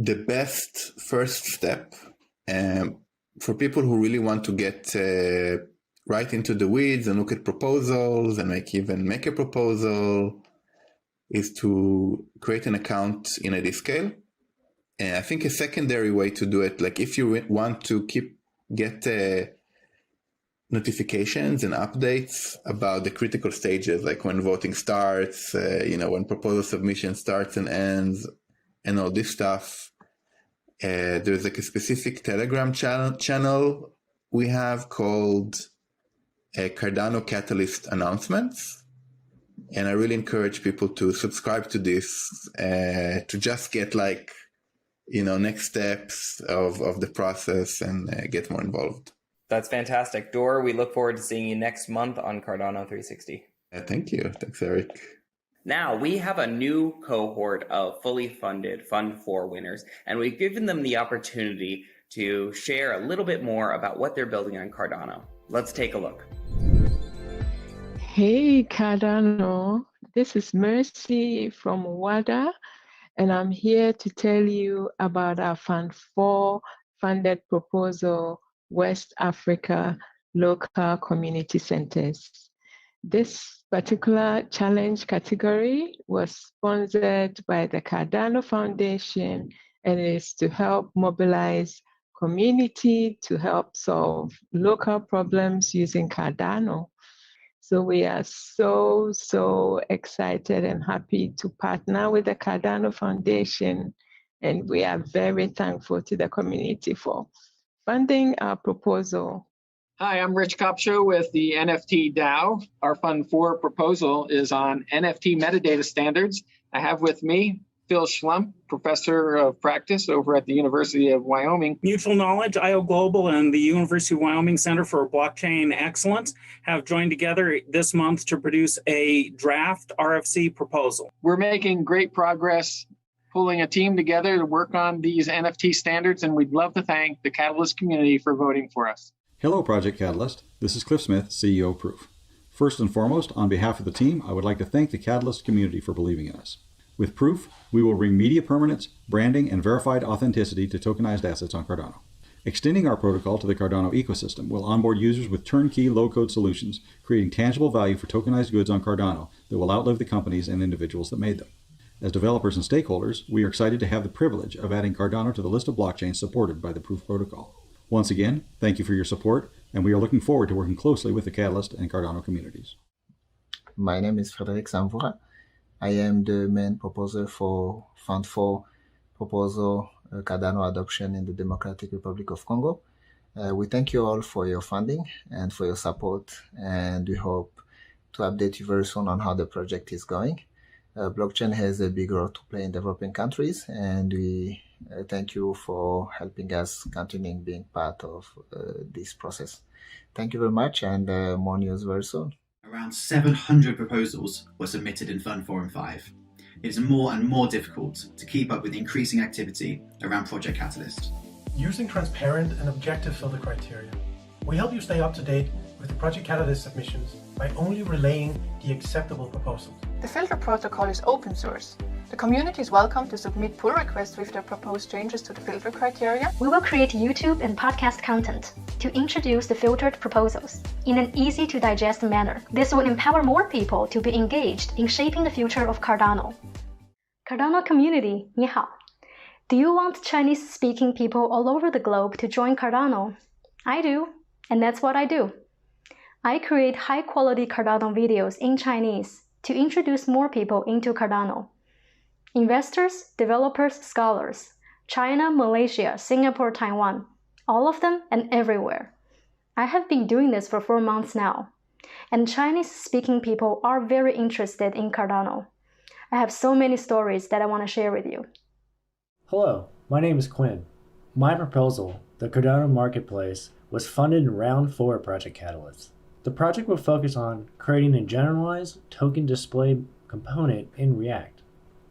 The best first step for people who really want to get right into the weeds and look at proposals and make a proposal is to create an account in Ediscale. And I think a secondary way to do it, like if you want to get notifications and updates about the critical stages, like when voting starts, when proposal submission starts and ends, and all this stuff. There's like a specific Telegram channel we have called Cardano Catalyst Announcements. And I really encourage people to subscribe to this to just get next steps of the process and get more involved. That's fantastic. Dor, we look forward to seeing you next month on Cardano 360. Thank you. Thanks, Eric. Now, we have a new cohort of fully funded Fund 4 winners, and we've given them the opportunity to share a little bit more about what they're building on Cardano. Let's take a look. Hey, Cardano. This is Mercy from WADA, and I'm here to tell you about our Fund 4 funded proposal, West Africa Local Community Centers. This particular challenge category was sponsored by the Cardano Foundation and is to help mobilize community to help solve local problems using Cardano. So we are so excited and happy to partner with the Cardano Foundation, and we are very thankful to the community for funding our proposal. Hi, I'm Rich Kopcho with the NFT DAO. Our Fund 4 proposal is on NFT metadata standards. I have with me Phil Schlump, Professor of Practice over at the University of Wyoming. Mutual Knowledge, IO Global, and the University of Wyoming Center for Blockchain Excellence have joined together this month to produce a draft RFC proposal. We're making great progress pulling a team together to work on these NFT standards, and we'd love to thank the Catalyst community for voting for us. Hello, Project Catalyst. This is Cliff Smith, CEO of Proof. First and foremost, on behalf of the team, I would like to thank the Catalyst community for believing in us. With Proof, we will bring media permanence, branding, and verified authenticity to tokenized assets on Cardano. Extending our protocol to the Cardano ecosystem will onboard users with turnkey low-code solutions, creating tangible value for tokenized goods on Cardano that will outlive the companies and individuals that made them. As developers and stakeholders, we are excited to have the privilege of adding Cardano to the list of blockchains supported by the Proof protocol. Once again, thank you for your support, and we are looking forward to working closely with the Catalyst and Cardano communities. My name is Frédéric Samvoura. I am the main proposer for Fund 4 proposal, Cardano adoption in the Democratic Republic of Congo. We thank you all for your funding and for your support, and we hope to update you very soon on how the project is going. Blockchain has a big role to play in developing countries, and we thank you for helping us continuing being part of this process. Thank you very much, and more news very soon. Around 700 proposals were submitted in Fund 4 and 5. It is more and more difficult to keep up with the increasing activity around Project Catalyst. Using transparent and objective filter criteria, we help you stay up to date with the Project Catalyst submissions by only relaying the acceptable proposals. The filter protocol is open source. The community is welcome to submit pull requests with their proposed changes to the filter criteria. We will create YouTube and podcast content to introduce the filtered proposals in an easy-to-digest manner. This will empower more people to be engaged in shaping the future of Cardano. Cardano community, 你好. Do you want Chinese-speaking people all over the globe to join Cardano? I do, and that's what I do. I create high-quality Cardano videos in Chinese to introduce more people into Cardano. Investors, developers, scholars, China, Malaysia, Singapore, Taiwan, all of them and everywhere. I have been doing this for 4 months now, and Chinese-speaking people are very interested in Cardano. I have so many stories that I want to share with you. Hello, my name is Quinn. My proposal, the Cardano Marketplace, was funded in Round 4 Project Catalyst. The project will focus on creating a generalized token display component in React.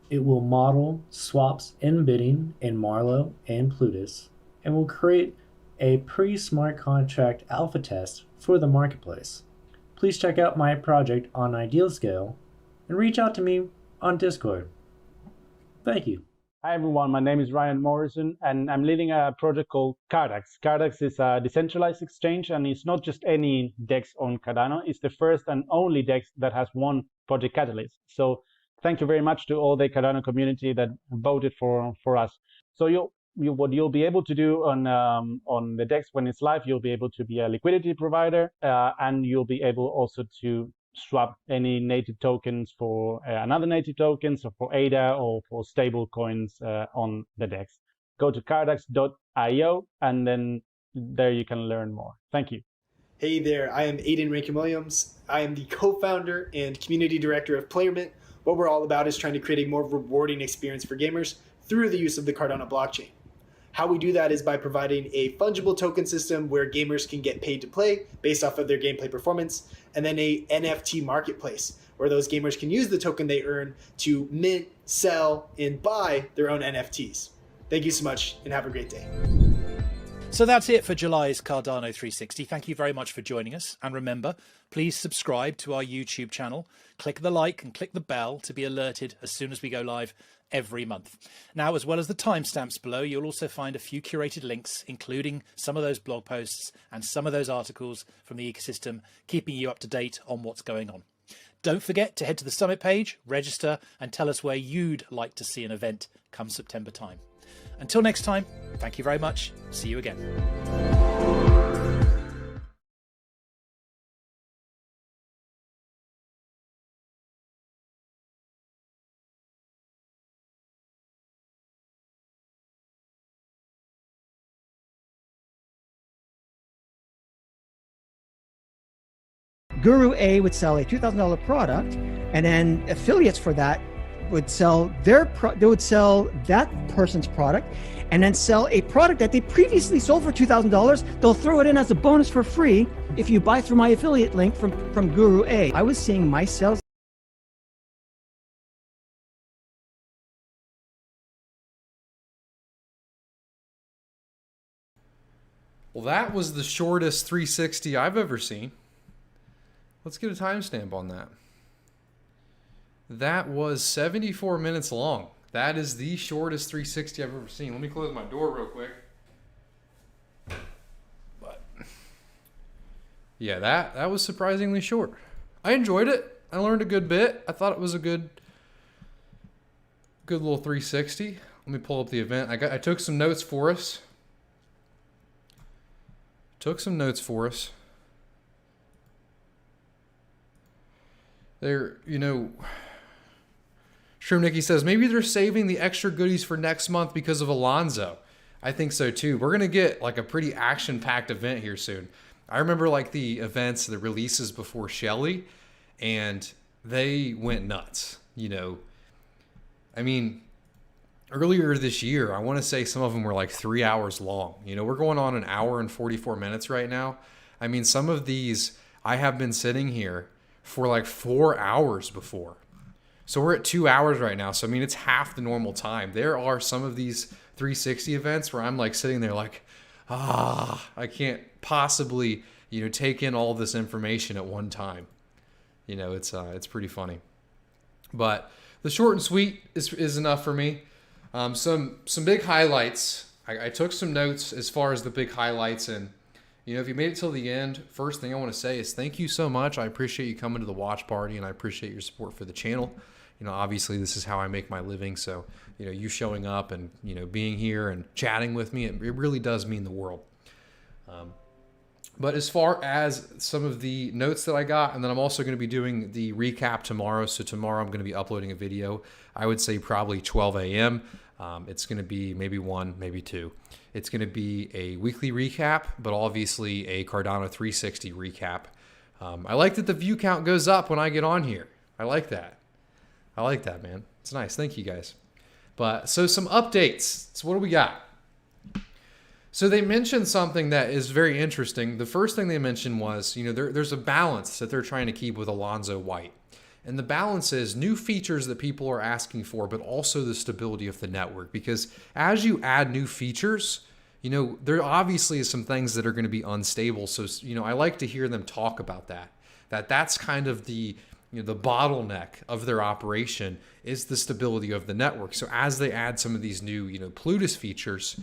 It will model swaps and bidding in Marlowe and Plutus, and will create a pre-smart contract alpha test for the marketplace. Please check out my project on Ideal Scale and reach out to me on Discord. Thank you. Hi everyone, my name is Ryan Morrison and I'm leading a project called Cardax. Cardax is a decentralized exchange and it's not just any DEX on Cardano, it's the first and only DEX that has one Project Catalyst. So thank you very much to all the Cardano community that voted for us. So what you'll be able to do on the DEX when it's live, you'll be able to be a liquidity provider and you'll be able also to swap any native tokens for another native token, so for ADA or for stable coins on the DEX. Go to cardax.io and then there you can learn more. Thank you. Hey there, I am Aiden Rankin-Williams. I am the co-founder and community director of Playermint. What we're all about is trying to create a more rewarding experience for gamers through the use of the Cardano blockchain. How we do that is by providing a fungible token system where gamers can get paid to play based off of their gameplay performance, and then a NFT marketplace where those gamers can use the token they earn to mint, sell, and buy their own NFTs. Thank you so much and have a great day. So that's it for July's Cardano 360. Thank you very much for joining us. And remember, please subscribe to our YouTube channel, click the like and click the bell to be alerted as soon as we go live every month. Now, as well as the timestamps below, you'll also find a few curated links, including some of those blog posts and some of those articles from the ecosystem, keeping you up to date on what's going on. Don't forget to head to the summit page, register, and tell us where you'd like to see an event come September time. Until next time, thank you very much. See you again. Guru A would sell a $2,000 product, and then affiliates for that would sell they would sell that person's product, and then sell a product that they previously sold for $2,000. They'll throw it in as a bonus for free if you buy through my affiliate link from Guru A. I was seeing my sales. Well, that was the shortest 360 I've ever seen. Let's get a timestamp on that. That was 74 minutes long. That is the shortest 360 I've ever seen. Let me close my door real quick. But yeah, that was surprisingly short. I enjoyed it. I learned a good bit. I thought it was a good little 360. Let me pull up the event. I took some notes for us. There, you know, Shroom Nikki says, maybe they're saving the extra goodies for next month because of Alonzo. I think so too. We're going to get like a pretty action-packed event here soon. I remember like the events, the releases before Shelly, and they went nuts, you know. I mean, earlier this year, I want to say some of them were like 3 hours long. You know, we're going on 1 hour and 44 minutes right now. I mean, some of these, I have been sitting here for like 4 hours before. So we're at 2 hours right now. So, I mean, it's half the normal time. There are some of these 360 events where I'm like sitting there like, I can't possibly, you know, take in all this information at one time. You know, it's pretty funny. But the short and sweet is enough for me. Some big highlights. I took some notes as far as the big highlights, and if you made it till the end, first thing I want to say is thank you so much. I appreciate you coming to the watch party, and I appreciate your support for the channel. Obviously this is how I make my living, so you showing up and being here and chatting with me, it really does mean the world. But as far as some of the notes that I got, and then I'm also going to be doing the recap tomorrow. So tomorrow I'm going to be uploading a video. I would say probably 12 a.m. It's going to be maybe 1, maybe 2. It's going to be a weekly recap, but obviously a Cardano 360 recap. I like that the view count goes up when I get on here. I like that. I like that, man. It's nice. Thank you, guys. But so some updates. So what do we got? So they mentioned something that is very interesting. The first thing they mentioned was, there's a balance that they're trying to keep with Alonzo White. And the balance is new features that people are asking for, but also the stability of the network. Because as you add new features, there obviously is some things that are going to be unstable. So, I like to hear them talk about that. That's kind of the bottleneck of their operation is the stability of the network. So as they add some of these new, Plutus features,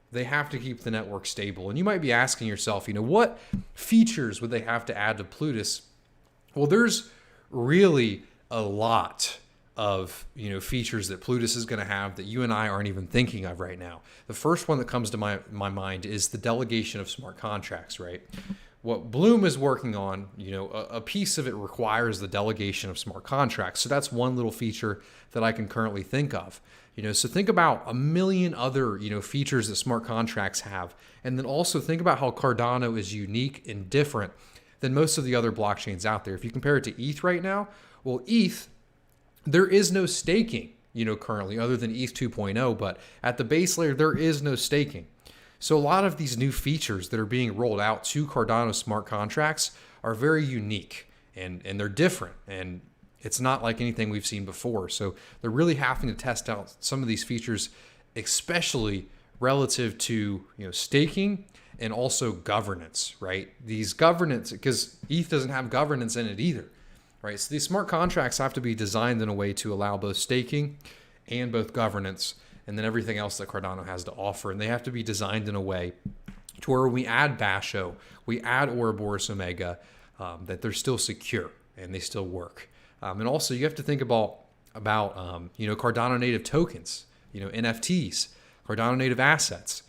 they have to keep the network stable. And you might be asking yourself, what features would they have to add to Plutus? Well, there's really a lot of, features that Plutus is going to have that you and I aren't even thinking of right now. The first one that comes to my mind is the delegation of smart contracts, right? What Bloom is working on, a piece of it requires the delegation of smart contracts. So that's one little feature that I can currently think of. So think about a million other, features that smart contracts have. And then also think about how Cardano is unique and different than most of the other blockchains out there. If you compare it to ETH right now, well, ETH, there is no staking, currently other than ETH 2.0, but at the base layer, there is no staking. So a lot of these new features that are being rolled out to Cardano smart contracts are very unique and they're different. And it's not like anything we've seen before. So they're really having to test out some of these features, especially relative to staking and also governance, right? These governance, because ETH doesn't have governance in it either, right? So these smart contracts have to be designed in a way to allow both staking and both governance, and then everything else that Cardano has to offer. And they have to be designed in a way to where when we add Basho, we add Ouroboros Omega, that they're still secure and they still work. And also you have to think about Cardano native tokens, NFTs, Cardano native assets,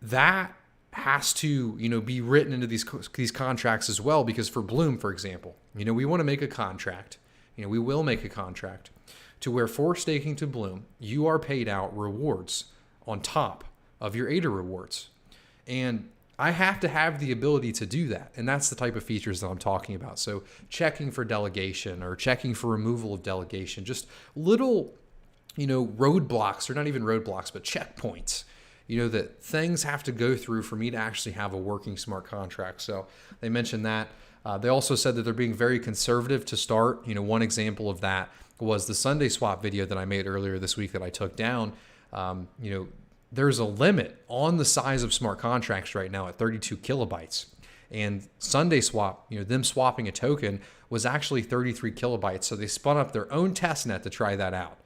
that has to, be written into these contracts as well. Because for Bloom, for example, we want to make a contract, we will make a contract to where for staking to Bloom, you are paid out rewards on top of your ADA rewards. And I have to have the ability to do that. And that's the type of features that I'm talking about. So checking for delegation or checking for removal of delegation, just little, roadblocks, or not even roadblocks, but checkpoints, that things have to go through for me to actually have a working smart contract. So they mentioned that. They also said that they're being very conservative to start. One example of that was the Sunday swap video that I made earlier this week that I took down. There's a limit on the size of smart contracts right now at 32 kilobytes. And Sunday swap, them swapping a token was actually 33 kilobytes. So they spun up their own test net to try that out.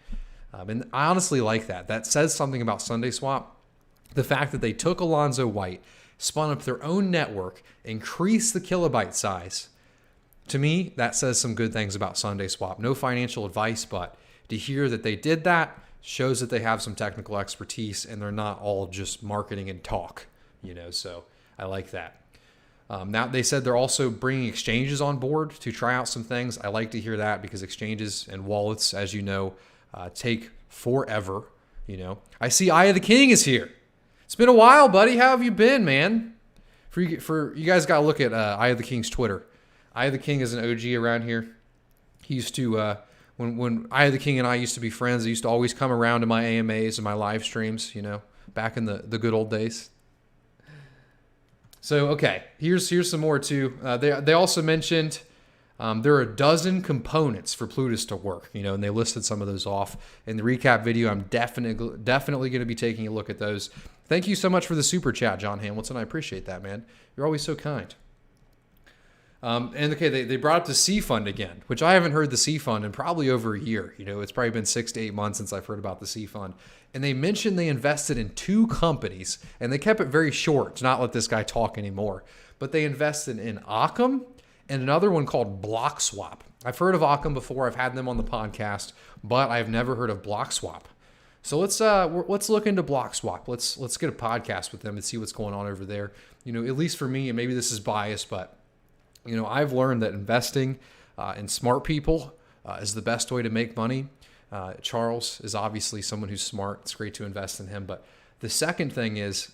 And I honestly like that. That says something about Sunday swap. The fact that they took Alonzo White, spun up their own network, increased the kilobyte size. To me, that says some good things about Sunday swap. No financial advice, but to hear that they did that shows that they have some technical expertise and they're not all just marketing and talk, so I like that. Now they said they're also bringing exchanges on board to try out some things. I like to hear that because exchanges and wallets, as you know, take forever. I see Eye of the King is here. It's been a while, buddy. How have you been, man? For you guys got to look at Eye of the King's Twitter. Eye of the King is an OG around here. He used to, when Eye of the King and I used to be friends, he used to always come around to my AMAs and my live streams, back in the good old days. So, okay, here's some more too. They also mentioned there are a dozen components for Plutus to work, and they listed some of those off in the recap video. I'm definitely going to be taking a look at those. Thank you so much for the super chat, John Hamilton. I appreciate that, man. You're always so kind. And okay, they brought up the C Fund again, which I haven't heard the C Fund in probably over a year. It's probably been 6 to 8 months since I've heard about the C Fund. And they mentioned they invested in 2 companies, and they kept it very short to not let this guy talk anymore. But they invested in Occam and another one called BlockSwap. I've heard of Occam before. I've had them on the podcast, but I've never heard of BlockSwap. So let's look into BlockSwap. Let's get a podcast with them and see what's going on over there. At least for me, and maybe this is biased, but I've learned that investing in smart people is the best way to make money. Charles is obviously someone who's smart. It's great to invest in him. But the second thing is,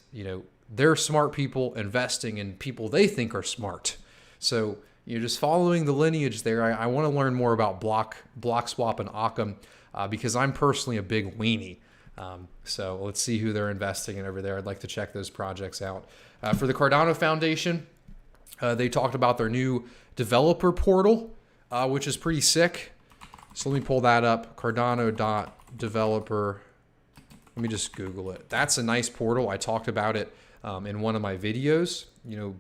they're smart people investing in people they think are smart. So, just following the lineage there, I want to learn more about BlockSwap and Occam because I'm personally a big weenie. So let's see who they're investing in over there. I'd like to check those projects out. For the Cardano Foundation, they talked about their new developer portal, which is pretty sick. So let me pull that up, Cardano.developer. Let me just Google it. That's a nice portal. I talked about it in one of my videos.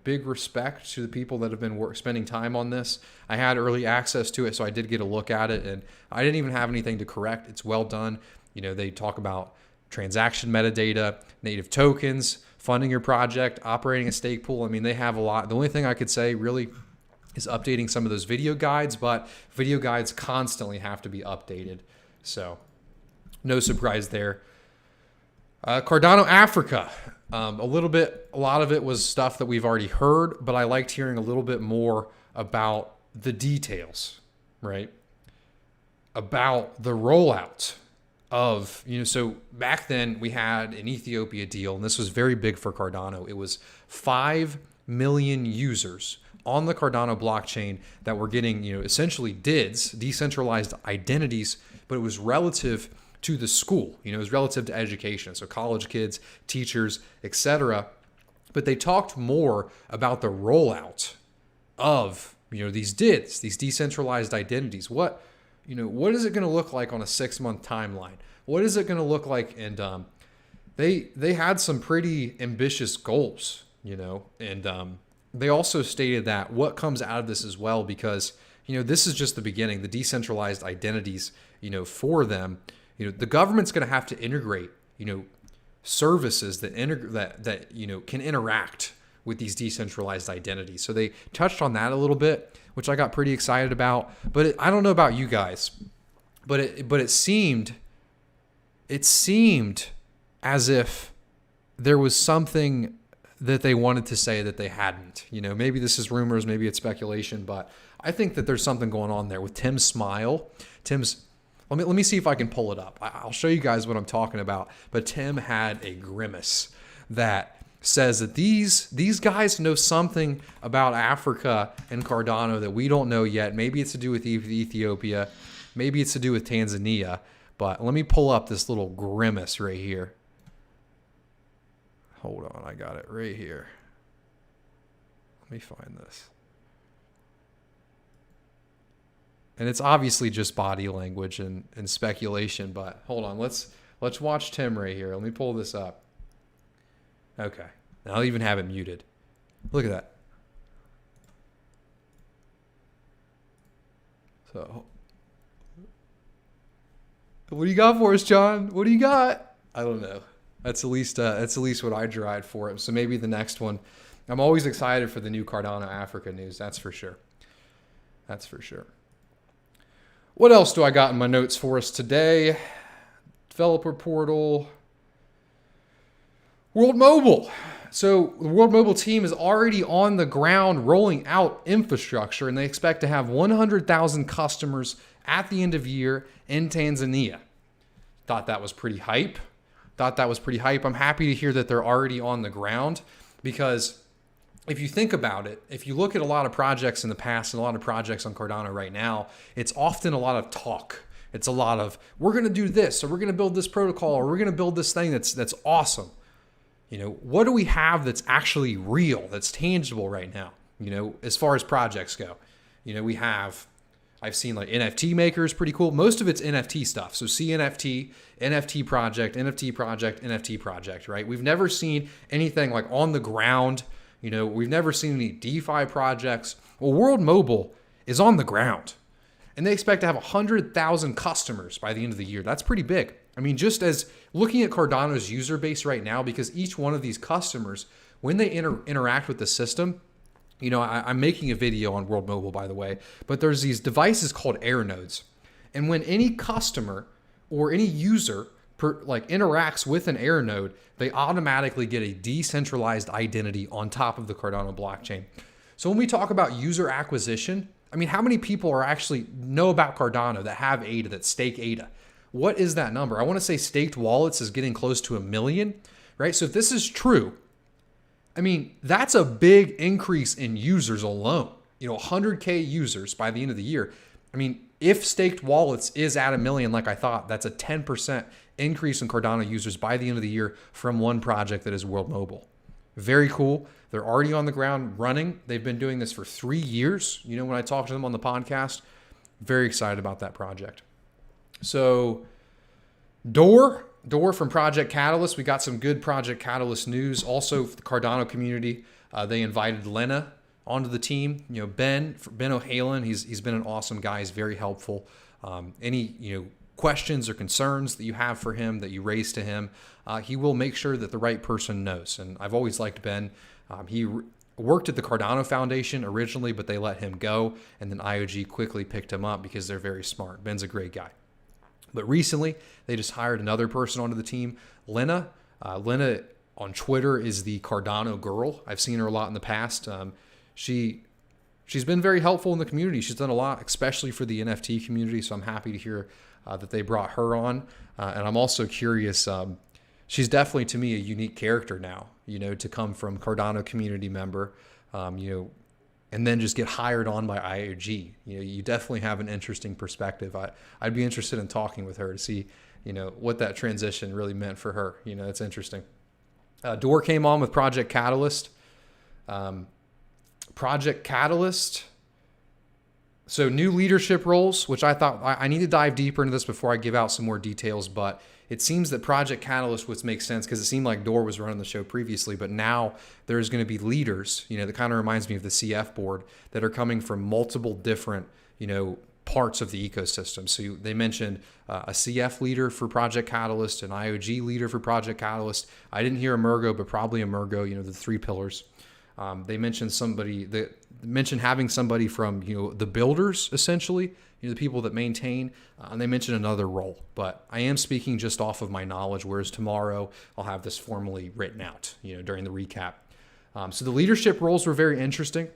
Big respect to the people that have been spending time on this. I had early access to it, so I did get a look at it, and I didn't even have anything to correct. It's well done. They talk about transaction metadata, native tokens, funding your project, operating a stake pool. I mean, they have a lot. The only thing I could say really is updating some of those video guides, but video guides constantly have to be updated. So no surprise there. Cardano Africa. A lot of it was stuff that we've already heard, but I liked hearing a little bit more about the details, right? About the rollout of, so back then we had an Ethiopia deal, and this was very big for Cardano. It was 5 million users on the Cardano blockchain that were getting, essentially DIDs, decentralized identities, but it was relative to the school. It was relative to education. So college kids, teachers, etc. But they talked more about the rollout of, these DIDs, these decentralized identities. What is it going to look like on a 6-month timeline? What is it going to look like? And they had some pretty ambitious goals, and they also stated that what comes out of this as well, because, this is just the beginning, the decentralized identities, for them. The government's going to have to integrate, services that can interact with these decentralized identities. So they touched on that a little bit, which I got pretty excited about. But I don't know about you guys, but it seemed as if there was something that they wanted to say that they hadn't. Maybe this is rumors, maybe it's speculation, but I think that there's something going on there with Tim's smile. Let me see if I can pull it up. I'll show you guys what I'm talking about. But Tim had a grimace that says that these guys know something about Africa and Cardano that we don't know yet. Maybe it's to do with Ethiopia. Maybe it's to do with Tanzania. But let me pull up this little grimace right here. Hold on, I got it right here. Let me find this. And it's obviously just body language and speculation, but hold on, let's watch Tim right here. Let me pull this up. Okay, now I'll even have it muted. Look at that. So, what do you got for us, John? What do you got? I don't know. That's at least what I derived for it. So maybe the next one. I'm always excited for the new Cardano Africa news. That's for sure. That's for sure. What else do I got in my notes for us today? Developer portal. World Mobile. So the World Mobile team is already on the ground rolling out infrastructure, and they expect to have 100,000 customers at the end of year in Tanzania. Thought that was pretty hype. I'm happy to hear that they're already on the ground, because if you think about it, if you look at a lot of projects in the past and a lot of projects on Cardano right now, it's often a lot of talk. It's a lot of, we're going to do this, or we're going to build this protocol, or we're going to build this thing that's awesome. What do we have that's actually real, that's tangible right now, as far as projects go? I've seen like NFT makers, pretty cool. Most of it's NFT stuff. So CNFT, NFT project, right? We've never seen anything like on the ground, We've never seen any DeFi projects. Well, World Mobile is on the ground, and they expect to have 100,000 customers by the end of the year. That's pretty big. I mean, just as looking at Cardano's user base right now, because each one of these customers, when they interact with the system, I'm making a video on World Mobile, by the way, but there's these devices called air nodes. And when any customer or any user interacts with an air node, they automatically get a decentralized identity on top of the Cardano blockchain. So when we talk about user acquisition, I mean, how many people are actually know about Cardano that have ADA, that stake ADA? What is that number? I want to say staked wallets is getting close to 1 million, right? So if this is true, I mean, that's a big increase in users alone. 100K users by the end of the year. I mean, if staked wallets is at 1 million, like I thought, that's a 10% increase in Cardano users by the end of the year from one project that is World Mobile. Very cool. They're already on the ground running. They've been doing this for 3 years. When I talked to them on the podcast, very excited about that project. So Door from Project Catalyst. We got some good Project Catalyst news. Also, for the Cardano community, they invited Lena onto the team. Ben O'Halen, he's been an awesome guy. He's very helpful. Any questions or concerns that you have for him, that you raise to him, he will make sure that the right person knows. And I've always liked Ben. He worked at the Cardano Foundation originally, but they let him go. And then IOG quickly picked him up because they're very smart. Ben's a great guy. But recently, they just hired another person onto the team, Lena. Lena on Twitter is the Cardano girl. I've seen her a lot in the past. She's been very helpful in the community. She's done a lot, especially for the NFT community. So I'm happy to hear that they brought her on. And I'm also curious. She's definitely, to me, a unique character now, to come from Cardano community member, and then just get hired on by IOG. You definitely have an interesting perspective. I'd be interested in talking with her to see, what that transition really meant for her. It's interesting. Door came on with Project Catalyst. Project Catalyst. So new leadership roles, which I thought I need to dive deeper into this before I give out some more details, but it seems that Project Catalyst would make sense because it seemed like Door was running the show previously, but now there's going to be leaders, that kind of reminds me of the CF board, that are coming from multiple different, parts of the ecosystem. So they mentioned a CF leader for Project Catalyst, an IOG leader for Project Catalyst. I didn't hear Emergo, but probably Emergo, the 3 pillars. They mentioned having somebody from, the builders, essentially, the people that maintain, and they mentioned another role. But I am speaking just off of my knowledge, whereas tomorrow I'll have this formally written out, during the recap. So the leadership roles were very interesting.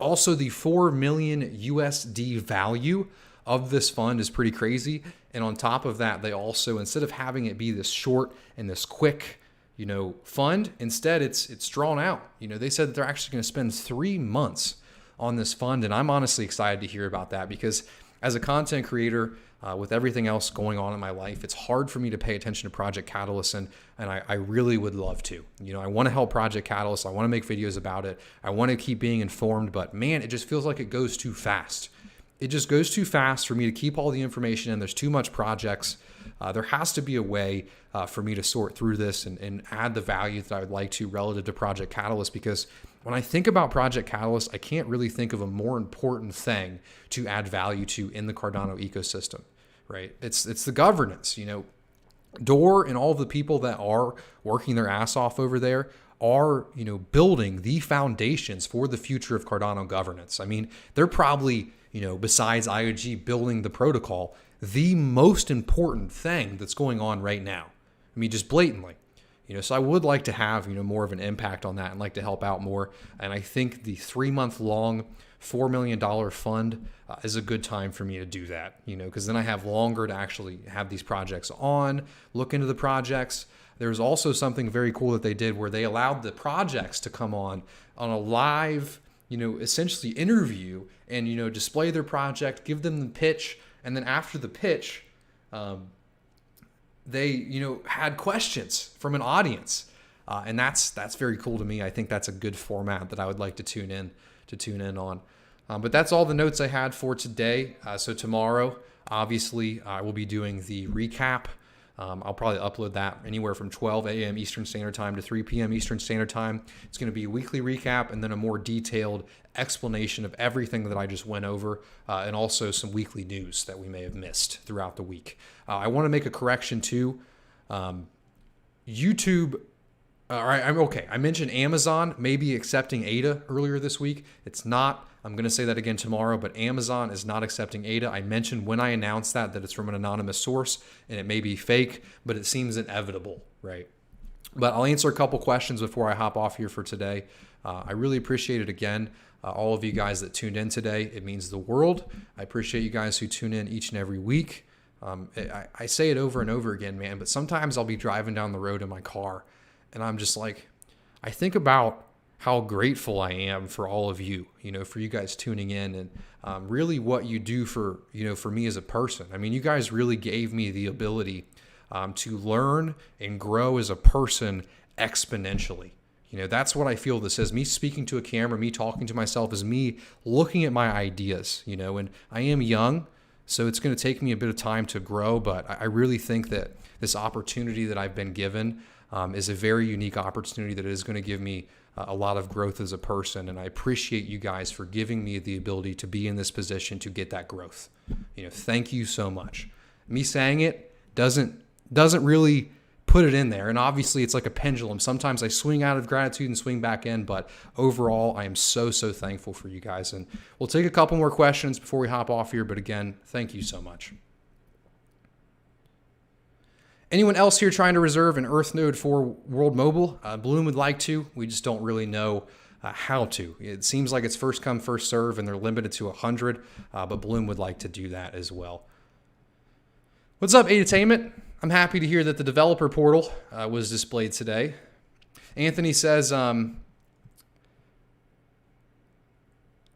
Also, the 4 million USD value of this fund is pretty crazy. And on top of that, they also, instead of having it be this short and this quick, fund, instead it's drawn out. They said that they're actually going to spend 3 months on this fund. And I'm honestly excited to hear about that because as a content creator, with everything else going on in my life, it's hard for me to pay attention to Project Catalyst, and I really would love to. I want to help Project Catalyst. I want to make videos about it. I want to keep being informed, but man, it just feels like it goes too fast. It just goes too fast for me to keep all the information, and there's too much projects. There has to be a way for me to sort through this and add the value that I would like to relative to Project Catalyst, because when I think about Project Catalyst, I can't really think of a more important thing to add value to in the Cardano ecosystem, right? It's the governance. Door and all of the people that are working their ass off over there are, building the foundations for the future of Cardano governance. I mean, they're probably, besides IOG building the protocol, the most important thing that's going on right now. I mean, just blatantly. So I would like to have, more of an impact on that and like to help out more. And I think the 3-month-long $4 million fund is a good time for me to do that, because then I have longer to actually have these projects on, look into the projects. There's also something very cool that they did where they allowed the projects to come on a live, essentially interview and, display their project, give them the pitch. And then after the pitch, they, had questions from an audience. And that's very cool to me. I think that's a good format that I would like to tune in on. But that's all the notes I had for today. So tomorrow, obviously, I will be doing the recap I'll probably upload that anywhere from 12 a.m. Eastern Standard Time to 3 p.m. Eastern Standard Time. It's going to be a weekly recap and then a more detailed explanation of everything that I just went over, and also some weekly news that we may have missed throughout the week. I want to make a correction too. YouTube, I mentioned Amazon maybe accepting ADA earlier this week. It's not. I'm going to say that again tomorrow, but Amazon is not accepting ADA. I mentioned when I announced that it's from an anonymous source and it may be fake, but it seems inevitable, right? But I'll answer a couple questions before I hop off here for today. I really appreciate it again. All of you guys that tuned in today, it means the world. I appreciate you guys who tune in each and every week. I say it over and over again, man, but sometimes I'll be driving down the road in my car and I'm just like, I think about how grateful I am for all of you, for you guys tuning in and really what you do for me as a person. I mean, you guys really gave me the ability to learn and grow as a person exponentially. That's what I feel this is. Me speaking to a camera, me talking to myself is me looking at my ideas, and I am young, so it's going to take me a bit of time to grow, but I really think that this opportunity that I've been given is a very unique opportunity that is going to give me a lot of growth as a person. And I appreciate you guys for giving me the ability to be in this position to get that growth. Thank you so much. Me saying it doesn't really put it in there. And obviously it's like a pendulum. Sometimes I swing out of gratitude and swing back in, but overall I am so thankful for you guys. And we'll take a couple more questions before we hop off here. But again, thank you so much. Anyone else here trying to reserve an Earth node for World Mobile? Bloom would like to. We just don't really know how to. It seems like it's first come, first serve, and they're limited to 100, but Bloom would like to do that as well. What's up, Entertainment? I'm happy to hear that the developer portal was displayed today. Anthony says, love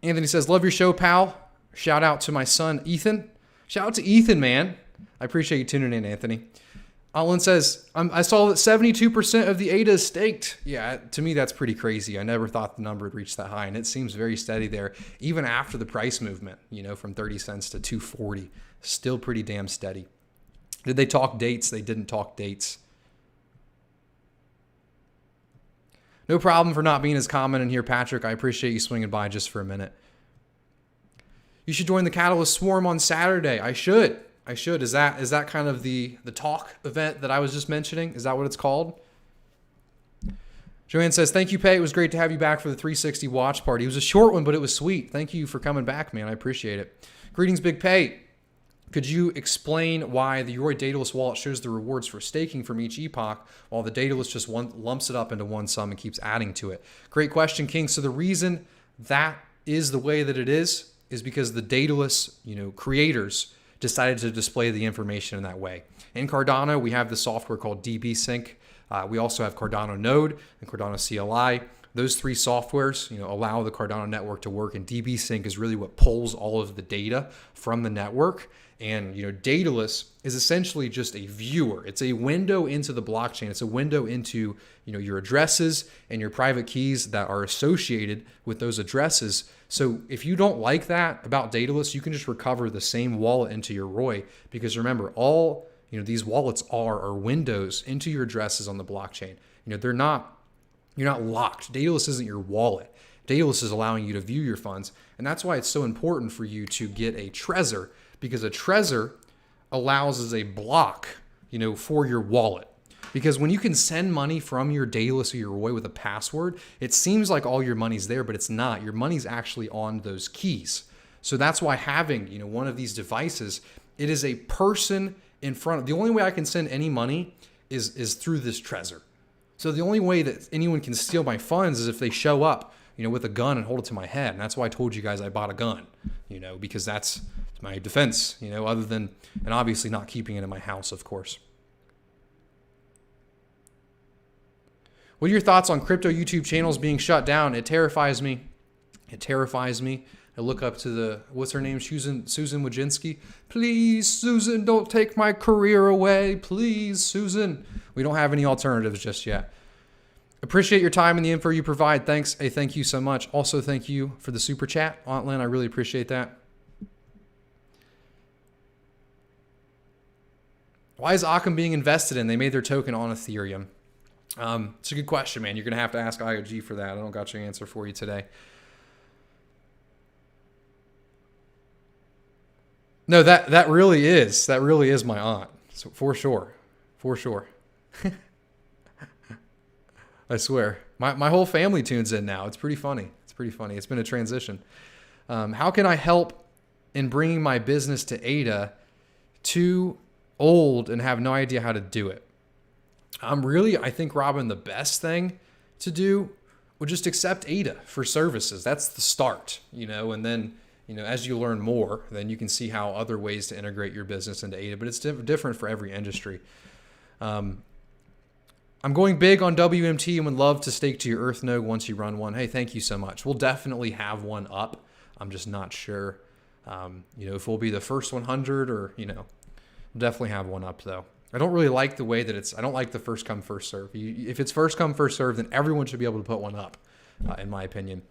your show, pal. Shout out to my son, Ethan. Shout out to Ethan, man. I appreciate you tuning in, Anthony. Alan says, I saw that 72% of the ADA is staked. Yeah, to me, that's pretty crazy. I never thought the number would reach that high, and it seems very steady there, even after the price movement, from 30 cents to 240. Still pretty damn steady. Did they talk dates? They didn't talk dates. No problem for not being as common in here, Patrick. I appreciate you swinging by just for a minute. You should join the Catalyst Swarm on Saturday. I should. Is that kind of the talk event that I was just mentioning? Is that what it's called? Joanne says, thank you, Pei. It was great to have you back for the 360 watch party. It was a short one, but it was sweet. Thank you for coming back, man. I appreciate it. Greetings, Big Pei. Could you explain why the Yoroi Daedalus wallet shows the rewards for staking from each epoch, while the Daedalus just lumps it up into one sum and keeps adding to it? Great question, King. So the reason that is the way that it is because the Daedalus, creators decided to display the information in that way. In Cardano, we have the software called DB Sync. We also have Cardano Node and Cardano CLI. Those three softwares, allow the Cardano network to work, and DB Sync is really what pulls all of the data from the network. And Daedalus is essentially just a viewer. It's a window into the blockchain. It's a window into your addresses and your private keys that are associated with those addresses. So if you don't like that about Daedalus, you can just recover the same wallet into your ROI, because remember, all these wallets are windows into your addresses on the blockchain. You're not locked. Daedalus isn't your wallet. Daedalus is allowing you to view your funds, and that's why it's so important for you to get a Trezor, because a Trezor allows as a block, for your wallet. Because when you can send money from your Daedalus or your ROI with a password, it seems like all your money's there, but it's not. Your money's actually on those keys. So that's why having, one of these devices, it is a person in front of. The only way I can send any money is through this Trezor. So the only way that anyone can steal my funds is if they show up, with a gun and hold it to my head. And that's why I told you guys I bought a gun, because that's my defense, other than, and obviously not keeping it in my house, of course. What are your thoughts on crypto YouTube channels being shut down? It terrifies me. I look up to what's her name? Susan Wojcinski. Please, Susan, don't take my career away. Please, Susan. We don't have any alternatives just yet. Appreciate your time and the info you provide. Thanks. Hey, thank you so much. Also, thank you for the super chat, Aunt Lynn. I really appreciate that. Why is Occam being invested in? They made their token on Ethereum. It's a good question, man. You're going to have to ask IOG for that. I don't got your answer for you today. No, that really is my aunt. So for sure. I swear. My whole family tunes in now. It's pretty funny. It's been a transition. How can I help in bringing my business to ADA? Too old and have no idea how to do it. I think, Robin, the best thing to do would just accept ADA for services. That's the start, and then, as you learn more, then you can see how other ways to integrate your business into ADA, but it's different for every industry. I'm going big on WMT and would love to stake to your Earth node once you run one. Hey, thank you so much. We'll definitely have one up. I'm just not sure, if we'll be the first 100 or, we'll definitely have one up though. I don't really like the way that I don't like the first come, first serve. If it's first come, first serve, then everyone should be able to put one up, in my opinion.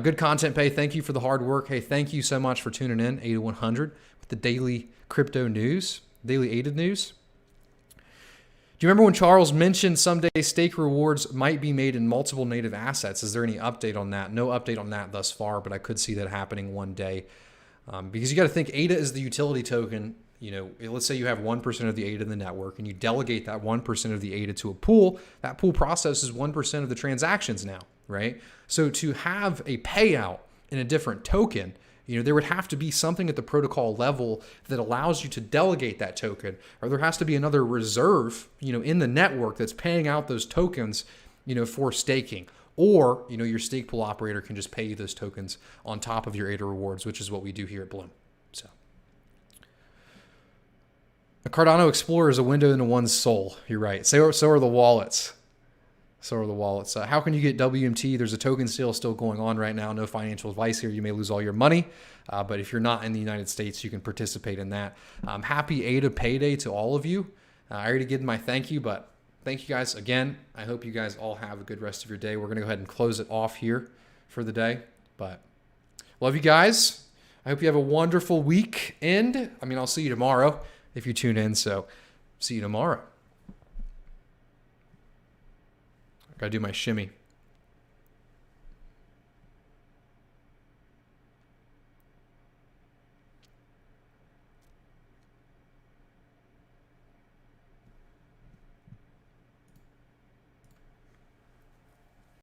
Good content, Pay. Thank you for the hard work. Hey, thank you so much for tuning in, ADA 100, with the daily crypto news, daily ADA news. Do you remember when Charles mentioned someday stake rewards might be made in multiple native assets? Is there any update on that? No update on that thus far, but I could see that happening one day. Because you got to think ADA is the utility token. Let's say you have 1% of the ADA in the network and you delegate that 1% of the ADA to a pool. That pool processes 1% of the transactions now, right? So to have a payout in a different token, there would have to be something at the protocol level that allows you to delegate that token, or there has to be another reserve, in the network that's paying out those tokens, for staking. Or, your stake pool operator can just pay you those tokens on top of your ADA rewards, which is what we do here at Bloom. So, a Cardano Explorer is a window into one's soul. You're right. So are the wallets. How can you get WMT? There's a token sale still going on right now. No financial advice here. You may lose all your money. But if you're not in the United States, you can participate in that. Happy ADA payday to all of you. I already did my thank you, but thank you guys again. I hope you guys all have a good rest of your day. We're going to go ahead and close it off here for the day. But love you guys. I hope you have a wonderful weekend. I'll see you tomorrow if you tune in. So see you tomorrow. Gotta do my shimmy.